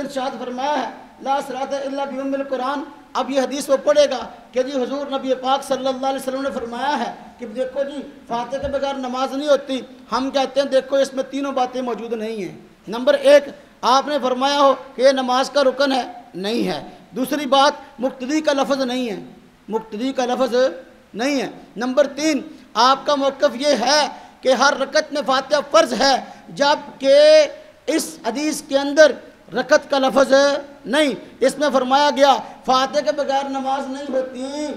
ارشاد فرمایا ہے لا صلاۃ الا بأم القرآن۔ اب یہ حدیث وہ پڑھے گا کہ جی حضور نبی پاک صلی اللہ علیہ وسلم نے فرمایا ہے کہ دیکھو جی فاتحہ کے بغیر نماز نہیں ہوتی۔ ہم کہتے ہیں دیکھو اس میں تینوں باتیں موجود نہیں ہیں۔ نمبر 1 آپ نے فرمایا ہو کہ یہ نماز کا رکن ہے، نہیں ہے۔ دوسری بات مقتدی کا لفظ نہیں ہے، مقتدی کا لفظ نہیں ہے۔ نمبر 3 آپ کا موقف یہ ہے کہ ہر رکعت میں فاتحہ فرض ہے، جبکہ اس حدیث کے اندر رکعت کا لفظ نہیں، اس میں فرمایا گیا فاتحہ کے بغیر نماز نہیں ہوتی۔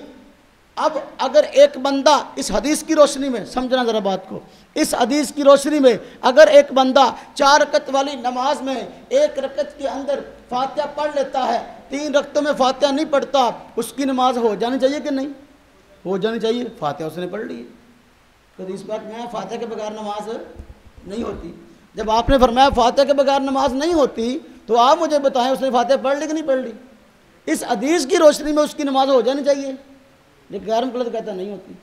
اب اگر ایک بندہ اس حدیث کی روشنی میں سمجھنا ذرا بات کو، اس حدیث کی روشنی میں اگر ایک بندہ 4 رکعت والی نماز میں 1 رکعت کے اندر فاتحہ پڑھ لیتا ہے، 3 رکعتوں میں فاتحہ نہیں پڑھتا، اس کی نماز ہو جانی چاہیے کہ نہیں؟ ہو جانی چاہیے۔ فاتحہ اس نے پڑھ لی، حدیث پاک میں فاتحہ کے بغیر نماز نہیں ہوتی۔ جب آپ نے فرمایا فاتحہ کے بغیر نماز نہیں ہوتی تو آپ مجھے بتائیں اس نے فاتحہ پڑھ لی کہ نہیں پڑھ لی؟ اس حدیث کی روشنی میں اس کی نماز ہو جانی چاہیے، لیکن غیر مقلد کہتا نہیں ہوتی۔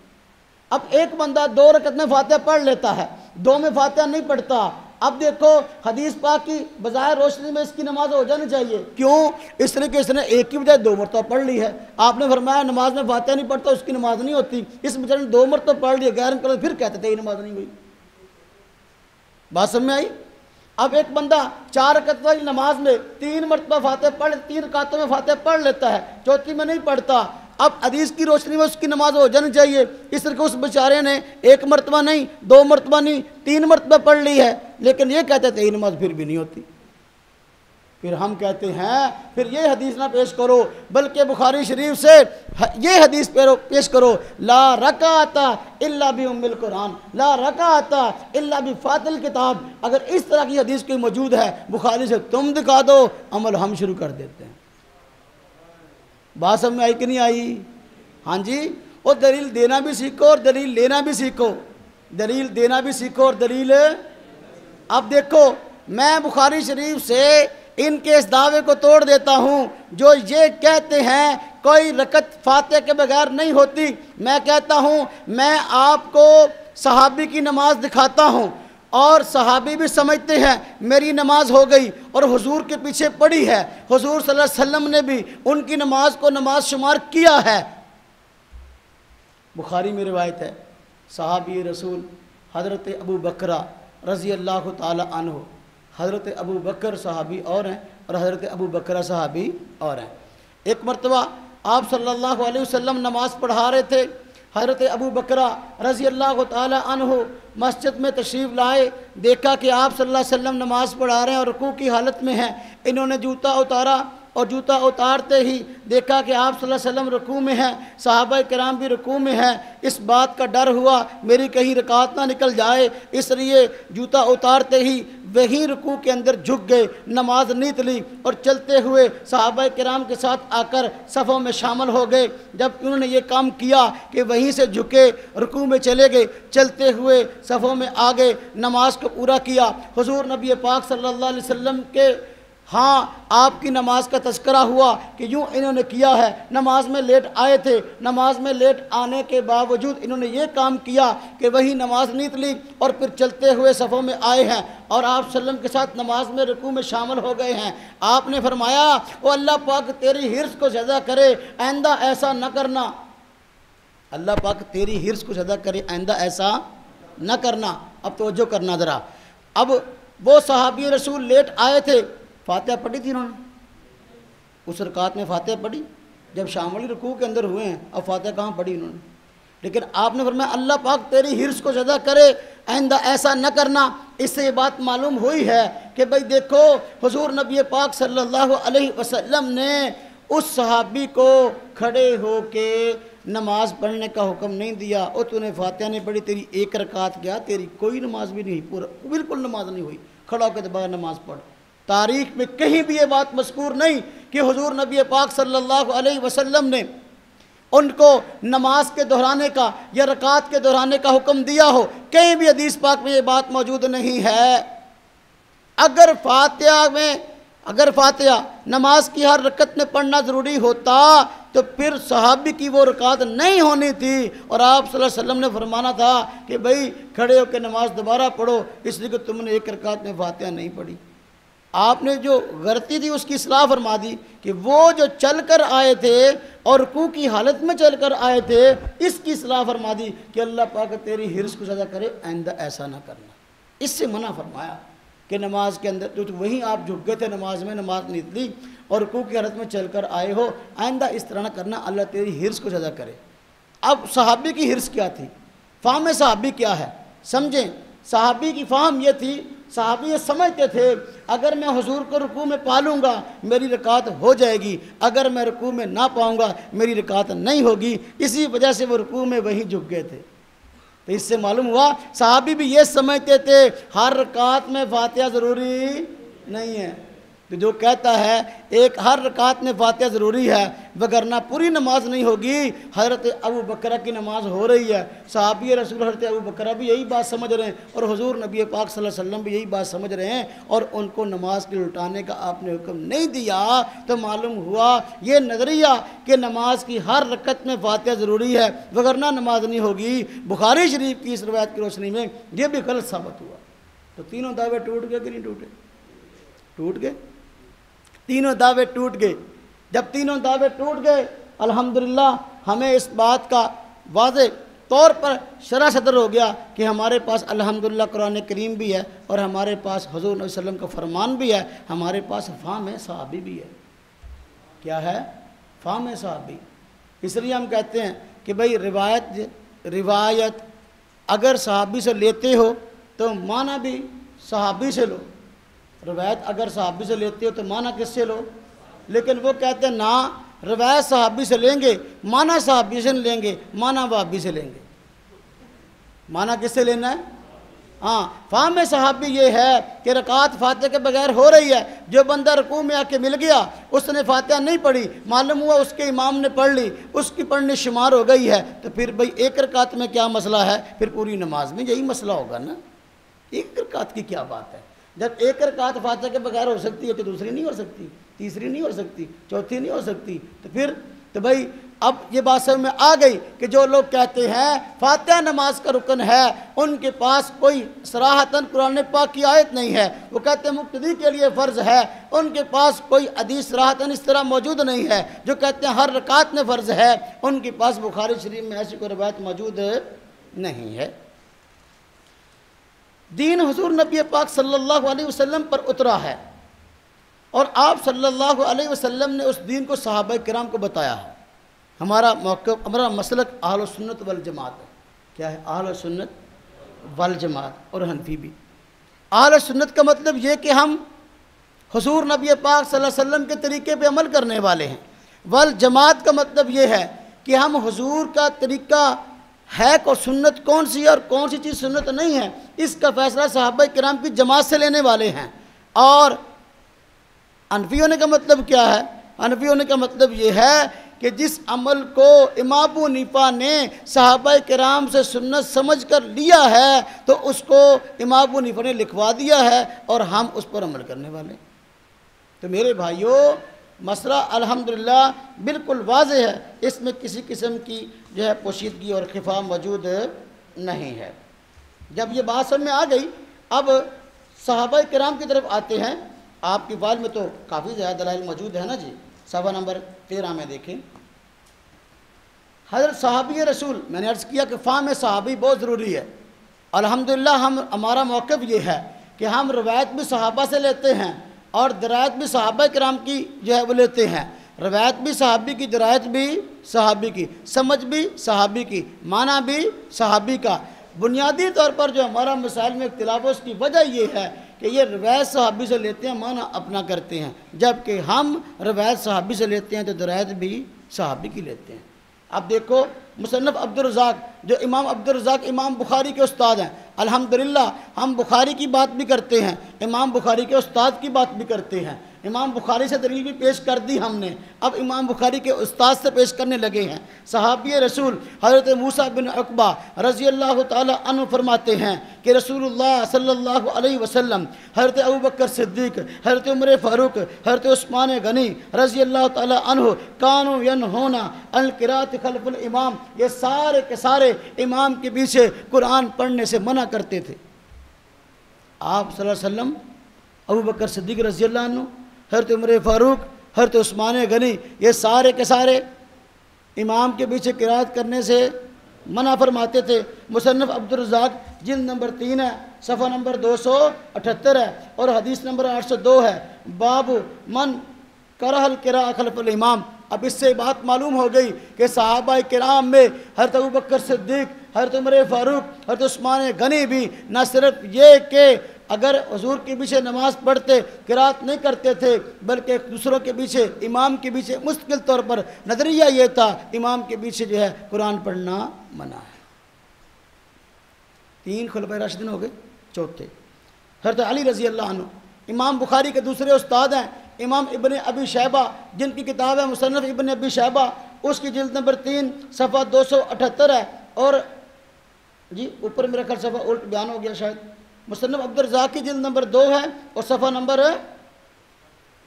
اب ایک بندہ 2 رکعت میں فاتحہ پڑھ لیتا ہے، 2 میں فاتحہ نہیں پڑھتا، اب دیکھو حدیث پاک کی بظاہر روشنی میں اس کی نماز ہو جانی چاہیے۔ کیوں؟ اس طرح کہ اس نے ایک کی بجائے 2 مرتبہ پڑھ لی ہے۔ آپ نے فرمایا نماز میں فاتحہ نہیں پڑھتا اس کی نماز نہیں ہوتی، اس بیچارے نے 2 مرتبہ پڑھ لی، غیر مقلد پھر کہتے تھے یہ نماز نہیں ہوئی۔ بات سمجھ میں آئی؟ اب ایک بندہ 4 رکعت والی نماز میں 3 مرتبہ فاتحہ پڑھ 3 رکعتوں میں فاتحہ پڑھ لیتا ہے، چوتھی میں نہیں پڑھتا، اب حدیث کی روشنی میں اس کی نماز ہو جانی چاہیے۔ اس طرح کہ اس بیچارے نے 1 مرتبہ نہیں، 2 مرتبہ نہیں، 3 مرتبہ پڑھ لی ہے، لیکن یہ کہتے تھے یہ نماز پھر بھی نہیں ہوتی۔ پھر ہم کہتے ہیں پھر یہ حدیث نہ پیش کرو، بلکہ بخاری شریف سے یہ حدیث پیش کرو لا رکعت الا بأم القرآن، لا رکعت الا بفاتحہ الکتاب۔ اگر اس طرح کی حدیث کوئی موجود ہے بخاری سے تم دکھا دو، عمل ہم شروع کر دیتے ہیں۔ بات سمجھ میں آئی کہ نہیں آئی؟ ہاں جی، اور دلیل دینا بھی سیکھو اور دلیل لینا بھی سیکھو، دلیل دینا بھی سیکھو اور دلیل۔ اب دیکھو میں بخاری شریف سے ان کے اس دعوے کو توڑ دیتا ہوں جو یہ کہتے ہیں کوئی رکعت فاتحہ کے بغیر نہیں ہوتی۔ میں کہتا ہوں میں آپ کو صحابی کی نماز دکھاتا ہوں اور صحابی بھی سمجھتے ہیں میری نماز ہو گئی اور حضور کے پیچھے پڑی ہے، حضور صلی اللہ علیہ وسلم نے بھی ان کی نماز کو نماز شمار کیا ہے۔ بخاری میں روایت ہے صحابی رسول حضرت ابو بکر رضی اللہ تعالی عنہ، حضرت ابو بکر صحابی اور ہیں اور حضرت ابو بکر صحابی اور ہیں۔ ایک مرتبہ آپ صلی اللہ علیہ وسلم نماز پڑھا رہے تھے، حضرت ابو بکر رضی اللہ تعالی عنہ مسجد میں تشریف لائے، دیکھا کہ آپ صلی اللہ علیہ وسلم نماز پڑھا رہے ہیں اور رکوع کی حالت میں ہیں، انہوں نے جوتا اتارا اور جوتا اتارتے ہی دیکھا کہ آپ صلی اللہ علیہ وسلم رکوع میں ہیں، صحابہ کرام بھی رکوع میں ہیں، اس بات کا ڈر ہوا میری کہیں رکعت نہ نکل جائے، اس لیے جوتا اتارتے ہی وہیں رکوع کے اندر جھک گئے، نماز نیت لی اور چلتے ہوئے صحابہ کرام کے ساتھ آ کر صفوں میں شامل ہو گئے۔ جب انہوں نے یہ کام کیا کہ وہیں سے جھکے، رکوع میں چلے گئے، چلتے ہوئے صفوں میں آ گئے، نماز کو پورا کیا۔ حضور نبی پاک صلی اللہ علیہ وسلم کے ہاں آپ کی نماز کا تذکرہ ہوا کہ یوں انہوں نے کیا ہے، نماز میں لیٹ آئے تھے، نماز میں لیٹ آنے کے باوجود انہوں نے یہ کام کیا کہ وہی نماز نیت لی اور پھر چلتے ہوئے صفوں میں آئے ہیں اور آپ صلی اللہ علیہ وسلم کے ساتھ نماز میں رکوع میں شامل ہو گئے ہیں۔ آپ نے فرمایا وہ اللہ پاک تیری حرص کو زیادہ کرے، آئندہ ایسا نہ کرنا۔ اللہ پاک تیری حرص کو زیادہ کرے، آئندہ ایسا نہ کرنا۔ اب توجہ کرنا ذرا، اب وہ صحابی رسول لیٹ آئے تھے، فاتحہ پڑھی تھی انہوں نے، اس رکعت میں فاتحہ پڑھی، جب شامل رکوع کے اندر ہوئے ہیں اب فاتحہ کہاں پڑھی انہوں نے؟ لیکن آپ نے فرمایا اللہ پاک تیری حرص کو زیادہ کرے، آئندہ ایسا نہ کرنا۔ اس سے یہ بات معلوم ہوئی ہے کہ بھئی دیکھو حضور نبی پاک صلی اللہ علیہ وسلم نے اس صحابی کو کھڑے ہو کے نماز پڑھنے کا حکم نہیں دیا، اور تو نے فاتحہ نہیں پڑھی، تیری ایک رکعت گیا، تیری کوئی نماز بھی نہیں ہوئی، پورا بالکل نماز نہیں ہوئی، کھڑا ہو کے دوبارہ نماز پڑھ۔ تاریخ میں کہیں بھی یہ بات مذکور نہیں کہ حضور نبی پاک صلی اللہ علیہ وسلم نے ان کو نماز کے دہرانے کا یا رکعت کے دہرانے کا حکم دیا ہو، کہیں بھی حدیث پاک میں یہ بات موجود نہیں ہے۔ اگر فاتحہ نماز کی ہر رکعت میں پڑھنا ضروری ہوتا تو پھر صحابی کی وہ رکعت نہیں ہونی تھی، اور آپ صلی اللہ علیہ وسلم نے فرمانا تھا کہ بھئی کھڑے ہو کے نماز دوبارہ پڑھو، اس لیے کہ تم نے ایک رکعت میں فاتحہ نہیں پڑھی۔ آپ نے جو غلطی تھی اس کی اصلاح فرما دی کہ وہ جو چل کر آئے تھے اور رکوع کی حالت میں چل کر آئے تھے، اس کی اصلاح فرما دی کہ اللہ پاک تیری حرص کو زیادہ کرے، آئندہ ایسا نہ کرنا۔ اس سے منع فرمایا کہ نماز کے اندر جو وہیں آپ جھک گئے تھے نماز میں، نماز نیت لی اور رکوع کی حالت میں چل کر آئے ہو، آئندہ اس طرح نہ کرنا، اللہ تیری حرص کو زیادہ کرے۔ اب صحابی کی حرص کیا تھی؟ فہم صحابی کیا ہے سمجھیں۔ صحابی کی فہم یہ تھی، صحابی یہ سمجھتے تھے اگر میں حضور کو رکوع میں پالوں گا میری رکعت ہو جائے گی، اگر میں رکوع میں نہ پاؤں گا میری رکعت نہیں ہوگی، اسی وجہ سے وہ رکوع میں وہیں جھک گئے تھے۔ تو اس سے معلوم ہوا صحابی بھی یہ سمجھتے تھے ہر رکعت میں فاتحہ ضروری نہیں ہے۔ تو جو کہتا ہے ایک ہر رکعت میں فاتحہ ضروری ہے وگرنہ پوری نماز نہیں ہوگی، حضرت ابو بکرہ کی نماز ہو رہی ہے، صحابی رسول حضرت ابو بکرہ بھی یہی بات سمجھ رہے ہیں اور حضور نبی پاک صلی اللہ علیہ وسلم بھی یہی بات سمجھ رہے ہیں، اور ان کو نماز کے لٹانے کا آپ نے حکم نہیں دیا، تو معلوم ہوا یہ نظریہ کہ نماز کی ہر رکعت میں فاتحہ ضروری ہے وگرنہ نماز نہیں ہوگی، بخاری شریف کی اس روایت کی روشنی میں یہ بھی غلط ثابت ہوا۔ تو تینوں دعوے ٹوٹ گئے کہ نہیں ٹوٹے؟ ٹوٹ گئے، تینوں دعوے ٹوٹ گئے۔ جب تینوں دعوے ٹوٹ گئے الحمدللہ ہمیں اس بات کا واضح طور پر شرح صدر ہو گیا کہ ہمارے پاس الحمدللہ قرآن کریم بھی ہے اور ہمارے پاس حضور نبی صلی اللہ علیہ وسلم کا فرمان بھی ہے، ہمارے پاس فہم صحابی بھی ہے۔ کیا ہے؟ فہم صحابی۔ اس لیے ہم کہتے ہیں کہ بھئی روایت اگر صحابی سے لیتے ہو تو معنی بھی صحابی سے لو، روایت اگر صحابی سے لیتے ہو تو معنی کس سے لو؟ لیکن وہ کہتے ہیں نا، روایت صحابی سے لیں گے، معنی صحابی سے لیں گے، معنی وہابی سے لیں گے۔ معنی کس سے لینا ہے؟ ہاں، فہم صحابی یہ ہے کہ رکعت فاتحہ کے بغیر ہو رہی ہے، جو بندہ رکوع میں آ کے مل گیا اس نے فاتحہ نہیں پڑھی، معلوم ہوا اس کے امام نے پڑھ لی، اس کی پڑھنی شمار ہو گئی ہے، تو پھر بھئی ایک رکعت میں کیا مسئلہ ہے؟ پھر پوری نماز میں یہی مسئلہ ہوگا نا۔ ایک رکعت کی کیا بات ہے؟ جب ایک رکعت فاتحہ کے بغیر ہو سکتی ہے تو دوسری نہیں ہو سکتی، تیسری نہیں ہو سکتی، چوتھی نہیں ہو سکتی، تو پھر تو بھائی اب یہ بات سمجھ میں آ گئی کہ جو لوگ کہتے ہیں فاتحہ نماز کا رکن ہے ان کے پاس کوئی صراحتاً قرآن پاک کی آیت نہیں ہے، وہ کہتے ہیں مقتدی کے لیے فرض ہے، ان کے پاس کوئی حدیث صراحتاً اس طرح موجود نہیں ہے، جو کہتے ہیں ہر رکعت میں فرض ہے ان کے پاس بخاری شریف میں ایسی کوئی روایت موجود نہیں ہے۔ دین حضور نبی پاک صلی اللہ علیہ وسلم پر اترا ہے اور آپ صلی اللہ علیہ وسلم نے اس دین کو صحابہ کرام کو بتایا ہے۔ ہمارا موقف، ہمارا مسلک اہل سنت والجماعت ہے۔ کیا ہے؟ اہل سنت والجماعت، اور حنفی بھی۔ اہل سنت کا مطلب یہ کہ ہم حضور نبی پاک صلی اللہ علیہ وسلم کے طریقے پہ عمل کرنے والے ہیں، والجماعت کا مطلب یہ ہے کہ ہم حضور کا طریقہ ہے کو سنت کون سی ہے اور کون سی چیز سنت نہیں ہے، اس کا فیصلہ صحابہ کرام کی جماعت سے لینے والے ہیں۔ اور حنفی ہونے کا مطلب کیا ہے؟ حنفی ہونے کا مطلب یہ ہے کہ جس عمل کو امام ابو حنیفہ نے صحابہ کرام سے سنت سمجھ کر لیا ہے تو اس کو امام ابو حنیفہ نے لکھوا دیا ہے اور ہم اس پر عمل کرنے والے۔ تو میرے بھائیوں، مسئلہ الحمدللہ بالکل واضح ہے، اس میں کسی قسم کی جو ہے پوشیدگی اور خفا موجود نہیں ہے۔ جب یہ بات سمجھ میں آ گئی، اب صحابہ کرام کی طرف آتے ہیں۔ آپ کی فائل میں تو کافی زیادہ دلائل موجود ہے نا جی، صفحہ نمبر 13 میں دیکھیں۔ حضرت صحابی رسول، میں نے عرض کیا کہ فہم صحابی بہت ضروری ہے۔ الحمدللہ ہمارا موقف یہ ہے کہ ہم روایت بھی صحابہ سے لیتے ہیں اور درایت بھی صحابہ کرام کی جو ہے وہ لیتے ہیں۔ روایت بھی صحابی کی، درایت بھی صحابی کی، سمجھ بھی صحابی کی، معنی بھی صحابی کا۔ بنیادی طور پر جو ہمارا مسائل میں اختلاف ہے اس کی وجہ یہ ہے کہ یہ روایت صحابی سے لیتے ہیں، معنی اپنا کرتے ہیں، جبکہ ہم روایت صحابی سے لیتے ہیں تو درایت بھی صحابی کی لیتے ہیں۔ اب دیکھو مصنف عبدالرزاق، جو امام عبدالرزاق امام بخاری کے استاد ہیں، الحمدللہ ہم بخاری کی بات بھی کرتے ہیں، امام بخاری کے استاد کی بات بھی کرتے ہیں۔ امام بخاری سے دلیل بھی پیش کر دی ہم نے، اب امام بخاری کے استاد سے پیش کرنے لگے ہیں۔ صحابی رسول حضرت موسیٰ بن عقبہ رضی اللہ تعالی عنہ فرماتے ہیں کہ رسول اللہ صلی اللہ علیہ وسلم، حضرت ابوبکر صدیق، حضرت عمر فاروق، حضرت عثمان غنی رضی اللہ تعالی عنہ کانوا ینہون عن القراءۃ خلف الامام، یہ سارے کے سارے امام کے پیچھے قرآن پڑھنے سے منع کرتے تھے۔ آپ صلی اللہ علیہ وسلم، ابوبکر صدیق رضی اللہ عنہ، حضرت عمر فاروق، حضرت عثمان غنی، یہ سارے کے سارے امام کے پیچھے قرات کرنے سے منع فرماتے تھے۔ مصنف عبدالرزاق جلد نمبر 3 ہے، صفحہ نمبر 278 ہے اور حدیث نمبر 802 ہے۔ باب من کرہ القراءۃ خلف الامام۔ اب اس سے بات معلوم ہو گئی کہ صحابہ کرام میں حضرت ابوبکر صدیق، حضرت عمر فاروق، حضرت عثمان غنی بھی نہ صرف یہ کہ اگر حضور کے پیچھے نماز پڑھتے قرات نہیں کرتے تھے، بلکہ دوسروں کے پیچھے، امام کے پیچھے مستقل طور پر نظریہ یہ تھا امام کے پیچھے جو ہے قرآن پڑھنا منع ہے۔ 3 خلفائے راشدین ہو گئے۔ چوتھے حضرت علی رضی اللہ عنہ، امام بخاری کے دوسرے استاد ہیں، امام ابن ابی شیبہ، جن کی کتاب ہے مصنف ابن ابی شیبہ، اس کی جلد نمبر 3 صفحہ 278 ہے اور جی اوپر میرا خیال صفحہ الٹ بیان ہو گیا شاید۔ مصنف عبدالرزاق کی جلد نمبر 2 ہے اور صفحہ نمبر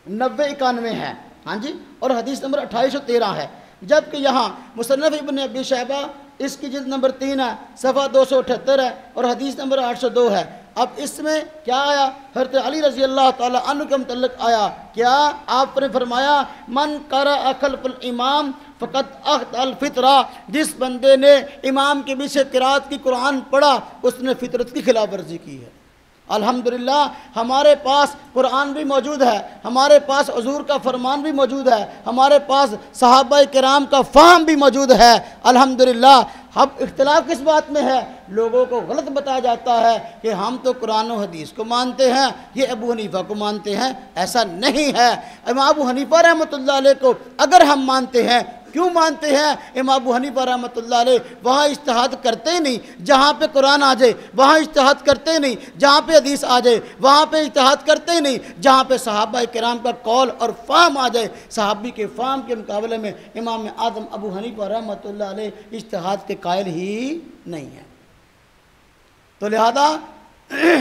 9091 ہے، ہاں جی، اور حدیث نمبر 2813 ہے۔ جبکہ یہاں مصنف ابن ابی شیبہ اس کی جلد نمبر 3 ہے، صفحہ 278 ہے اور حدیث نمبر 802 ہے۔ اب اس میں کیا آیا؟ حضرت علی رضی اللہ تعالی عنہ کے متعلق آیا کیا؟ آپ نے فرمایا من قرأ خلف الامام فقط اخطأ الفطرہ، جس بندے نے امام کے پیچھے قرات کی قرآن پڑھا اس نے فطرت کی خلاف ورزی کی ہے۔ الحمدللہ ہمارے پاس قرآن بھی موجود ہے، ہمارے پاس حضور کا فرمان بھی موجود ہے، ہمارے پاس صحابہ کرام کا فہم بھی موجود ہے۔ الحمدللہ اب اختلاف کس بات میں ہے؟ لوگوں کو غلط بتایا جاتا ہے کہ ہم تو قرآن و حدیث کو مانتے ہیں، یہ ابو حنیفہ کو مانتے ہیں۔ ایسا نہیں ہے۔ امام ابو حنیفہ رحمۃ اللہ علیہ کو اگر ہم مانتے ہیں، کیوں مانتے ہیں؟ امام ابو حنیفہ رحمۃ اللہ علیہ وہاں اجتہاد کرتے ہی نہیں جہاں پہ قرآن آ جائے، وہاں اجتہاد کرتے ہی نہیں جہاں پہ حدیث آ جائے، وہاں پہ اجتہاد کرتے ہی نہیں جہاں پہ صحابہ کرام کا قول اور فہم آ جائے۔ صحابی کے فہم کے مقابلے میں امام اعظم ابو حنیفہ رحمۃ اللہ علیہ اجتہاد کے قائل ہی نہیں ہے۔ تو لہذا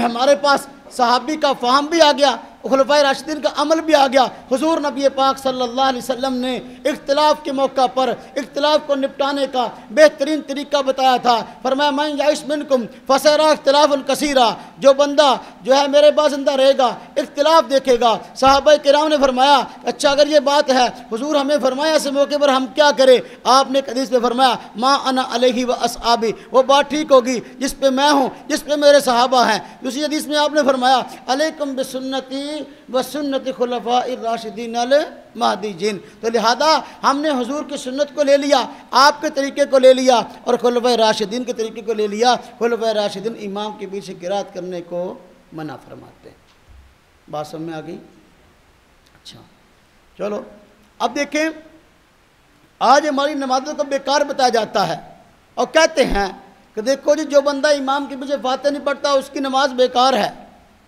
ہمارے پاس صحابی کا فہم بھی آ گیا، خلفائے راشدین کا عمل بھی آ گیا۔ حضور نبی پاک صلی اللہ علیہ وسلم نے اختلاف کے موقع پر اختلاف کو نپٹانے کا بہترین طریقہ بتایا تھا۔ فرمایا من یعش منکم فسیرا اختلافا کثیرا، جو بندہ جو ہے میرے بعد زندہ رہے گا اختلاف دیکھے گا۔ صحابہ کرام نے فرمایا اچھا اگر یہ بات ہے حضور ہمیں فرمایا اس موقع پر ہم کیا کریں؟ آپ نے حدیث میں فرمایا ما انا علیہ و اصحابی، وہ بات ٹھیک ہوگی جس پہ میں ہوں، جس پہ میرے صحابہ ہیں۔ دوسری حدیث میں آپ نے فرمایا علیکم بسنتی وسنت خلفاء الراشدین المہدیین۔ تو لہذا ہم نے حضور کی سنت کو لے لیا، آپ کے طریقے کو لے لیا اور خلفاء راشدین کے طریقے کو لے لیا۔ خلفاء راشدین امام کے پیچھے قرات کرنے کو منع فرماتے ہیں۔ بات سمجھ میں آ گئی؟ اچھا چلو اب دیکھیں، آج ہماری نمازوں کو بیکار بتایا جاتا ہے۔ اور کہتے ہیں کہ دیکھو جی جو بندہ امام کے پیچھے فاتحہ نہیں پڑھتا اس کی نماز بیکار ہے،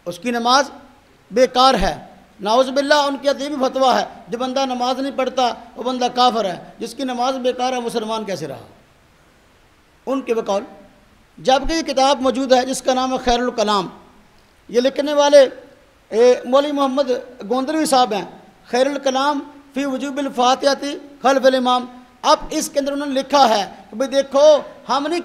اس کی نماز بیکار ہے۔ نعوذ باللہ ان کی عجیب فتویٰ ہے، جو بندہ نماز نہیں پڑھتا وہ بندہ کافر ہے، جس کی نماز بیکار ہے مسلمان کیسے رہا ان کے بقول۔ جبکہ یہ کتاب موجود ہے جس کا نام ہے خیر الکلام، یہ لکھنے والے مولوی محمد گوندلوی صاحب ہیں، خیر الکلام فی وجوب الفاتحۃ خلف الامام۔ اب اس کے اندر انہوں نے لکھا ہے کہ بھئی دیکھو ہم نہیں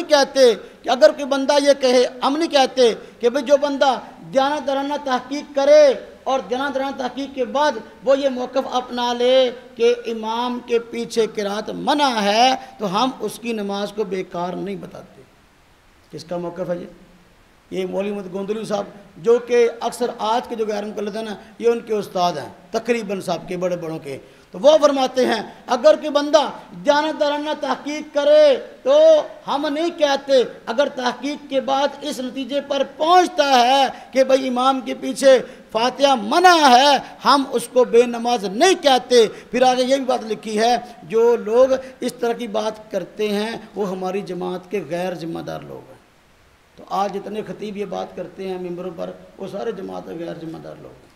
کہتے کہ اگر کوئی بندہ یہ کہے، ہم نہیں کہتے کہ بھئی جو بندہ دیانتدارانہ تحقیق کرے اور دیانتدارانہ تحقیق کے بعد وہ یہ موقف اپنا لے کہ امام کے پیچھے قرات منع ہے تو ہم اس کی نماز کو بیکار نہیں بتاتے۔ کس کا موقف ہے یہ مولوی محمد گوندلوی صاحب، جو کہ اکثر آج کے جو غیر مقلد ہیں نا یہ ان کے استاد ہیں تقریباً صاحب کے بڑے بڑوں کے، تو وہ فرماتے ہیں اگر کوئی بندہ دیانتدارانہ تحقیق کرے تو ہم نہیں کہتے، اگر تحقیق کے بعد اس نتیجے پر پہنچتا ہے کہ بھئی امام کے پیچھے فاتحہ منع ہے ہم اس کو بے نماز نہیں کہتے۔ پھر آگے یہ بھی بات لکھی ہے جو لوگ اس طرح کی بات کرتے ہیں وہ ہماری جماعت کے غیر ذمہ دار لوگ ہیں۔ تو آج جتنے خطیب یہ بات کرتے ہیں ممبروں پر وہ سارے جماعت کے غیر ذمہ دار لوگ ہیں۔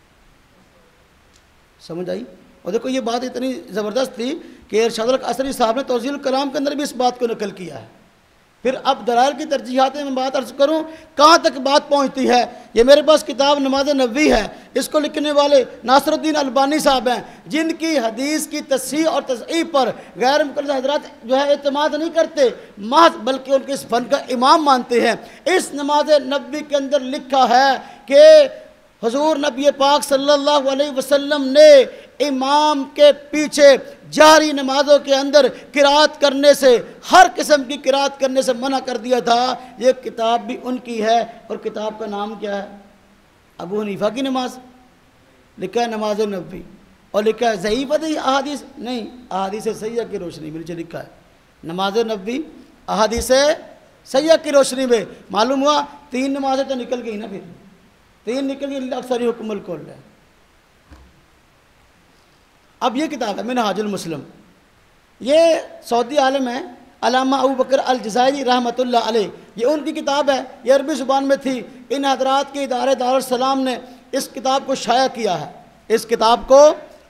سمجھ آئی؟ اور دیکھو یہ بات اتنی زبردست تھی کہ ارشاد القصری صاحب نے توضیح الکلام کے اندر بھی اس بات کو نقل کیا ہے۔ پھر اب دلائل کی ترجیحات میں بات عرض کروں کہاں تک بات پہنچتی ہے۔ یہ میرے پاس کتاب نماز نبوی ہے، اس کو لکھنے والے ناصر الدین البانی صاحب ہیں، جن کی حدیث کی تصحیح اور تصحیح پر غیر مقلد حضرات جو ہے اعتماد نہیں کرتے، محض بلکہ ان کے اس فن کا امام مانتے ہیں۔ اس نماز نبوی کے اندر لکھا ہے کہ حضور نبی پاک صلی اللہ علیہ وسلم نے امام کے پیچھے جہری نمازوں کے اندر قرات کرنے سے، ہر قسم کی قرات کرنے سے منع کر دیا تھا۔ یہ کتاب بھی ان کی ہے اور کتاب کا نام کیا ہے؟ ابو حنیفہ کی نماز، لکھا ہے نماز نبوی، اور لکھا ہے ضعیف احادیث نہیں، احادیث صحیحہ کی روشنی میں نیچے لکھا ہے نماز نبوی احادیث صحیحہ کی روشنی میں۔ معلوم ہوا 3 نمازیں تو نکل گئی نا، پھر 3 نکل گئی، اکثر حکم الکل ہے۔ اب یہ کتاب ہے منہاج المسلم، یہ سعودی عالم ہے علامہ ابو بکر الجزائری رحمۃ اللہ علیہ، یہ ان کی کتاب ہے، یہ عربی زبان میں تھی۔ ان حضرات کے ادارے دارالسلام نے اس کتاب کو شائع کیا ہے، اس کتاب کو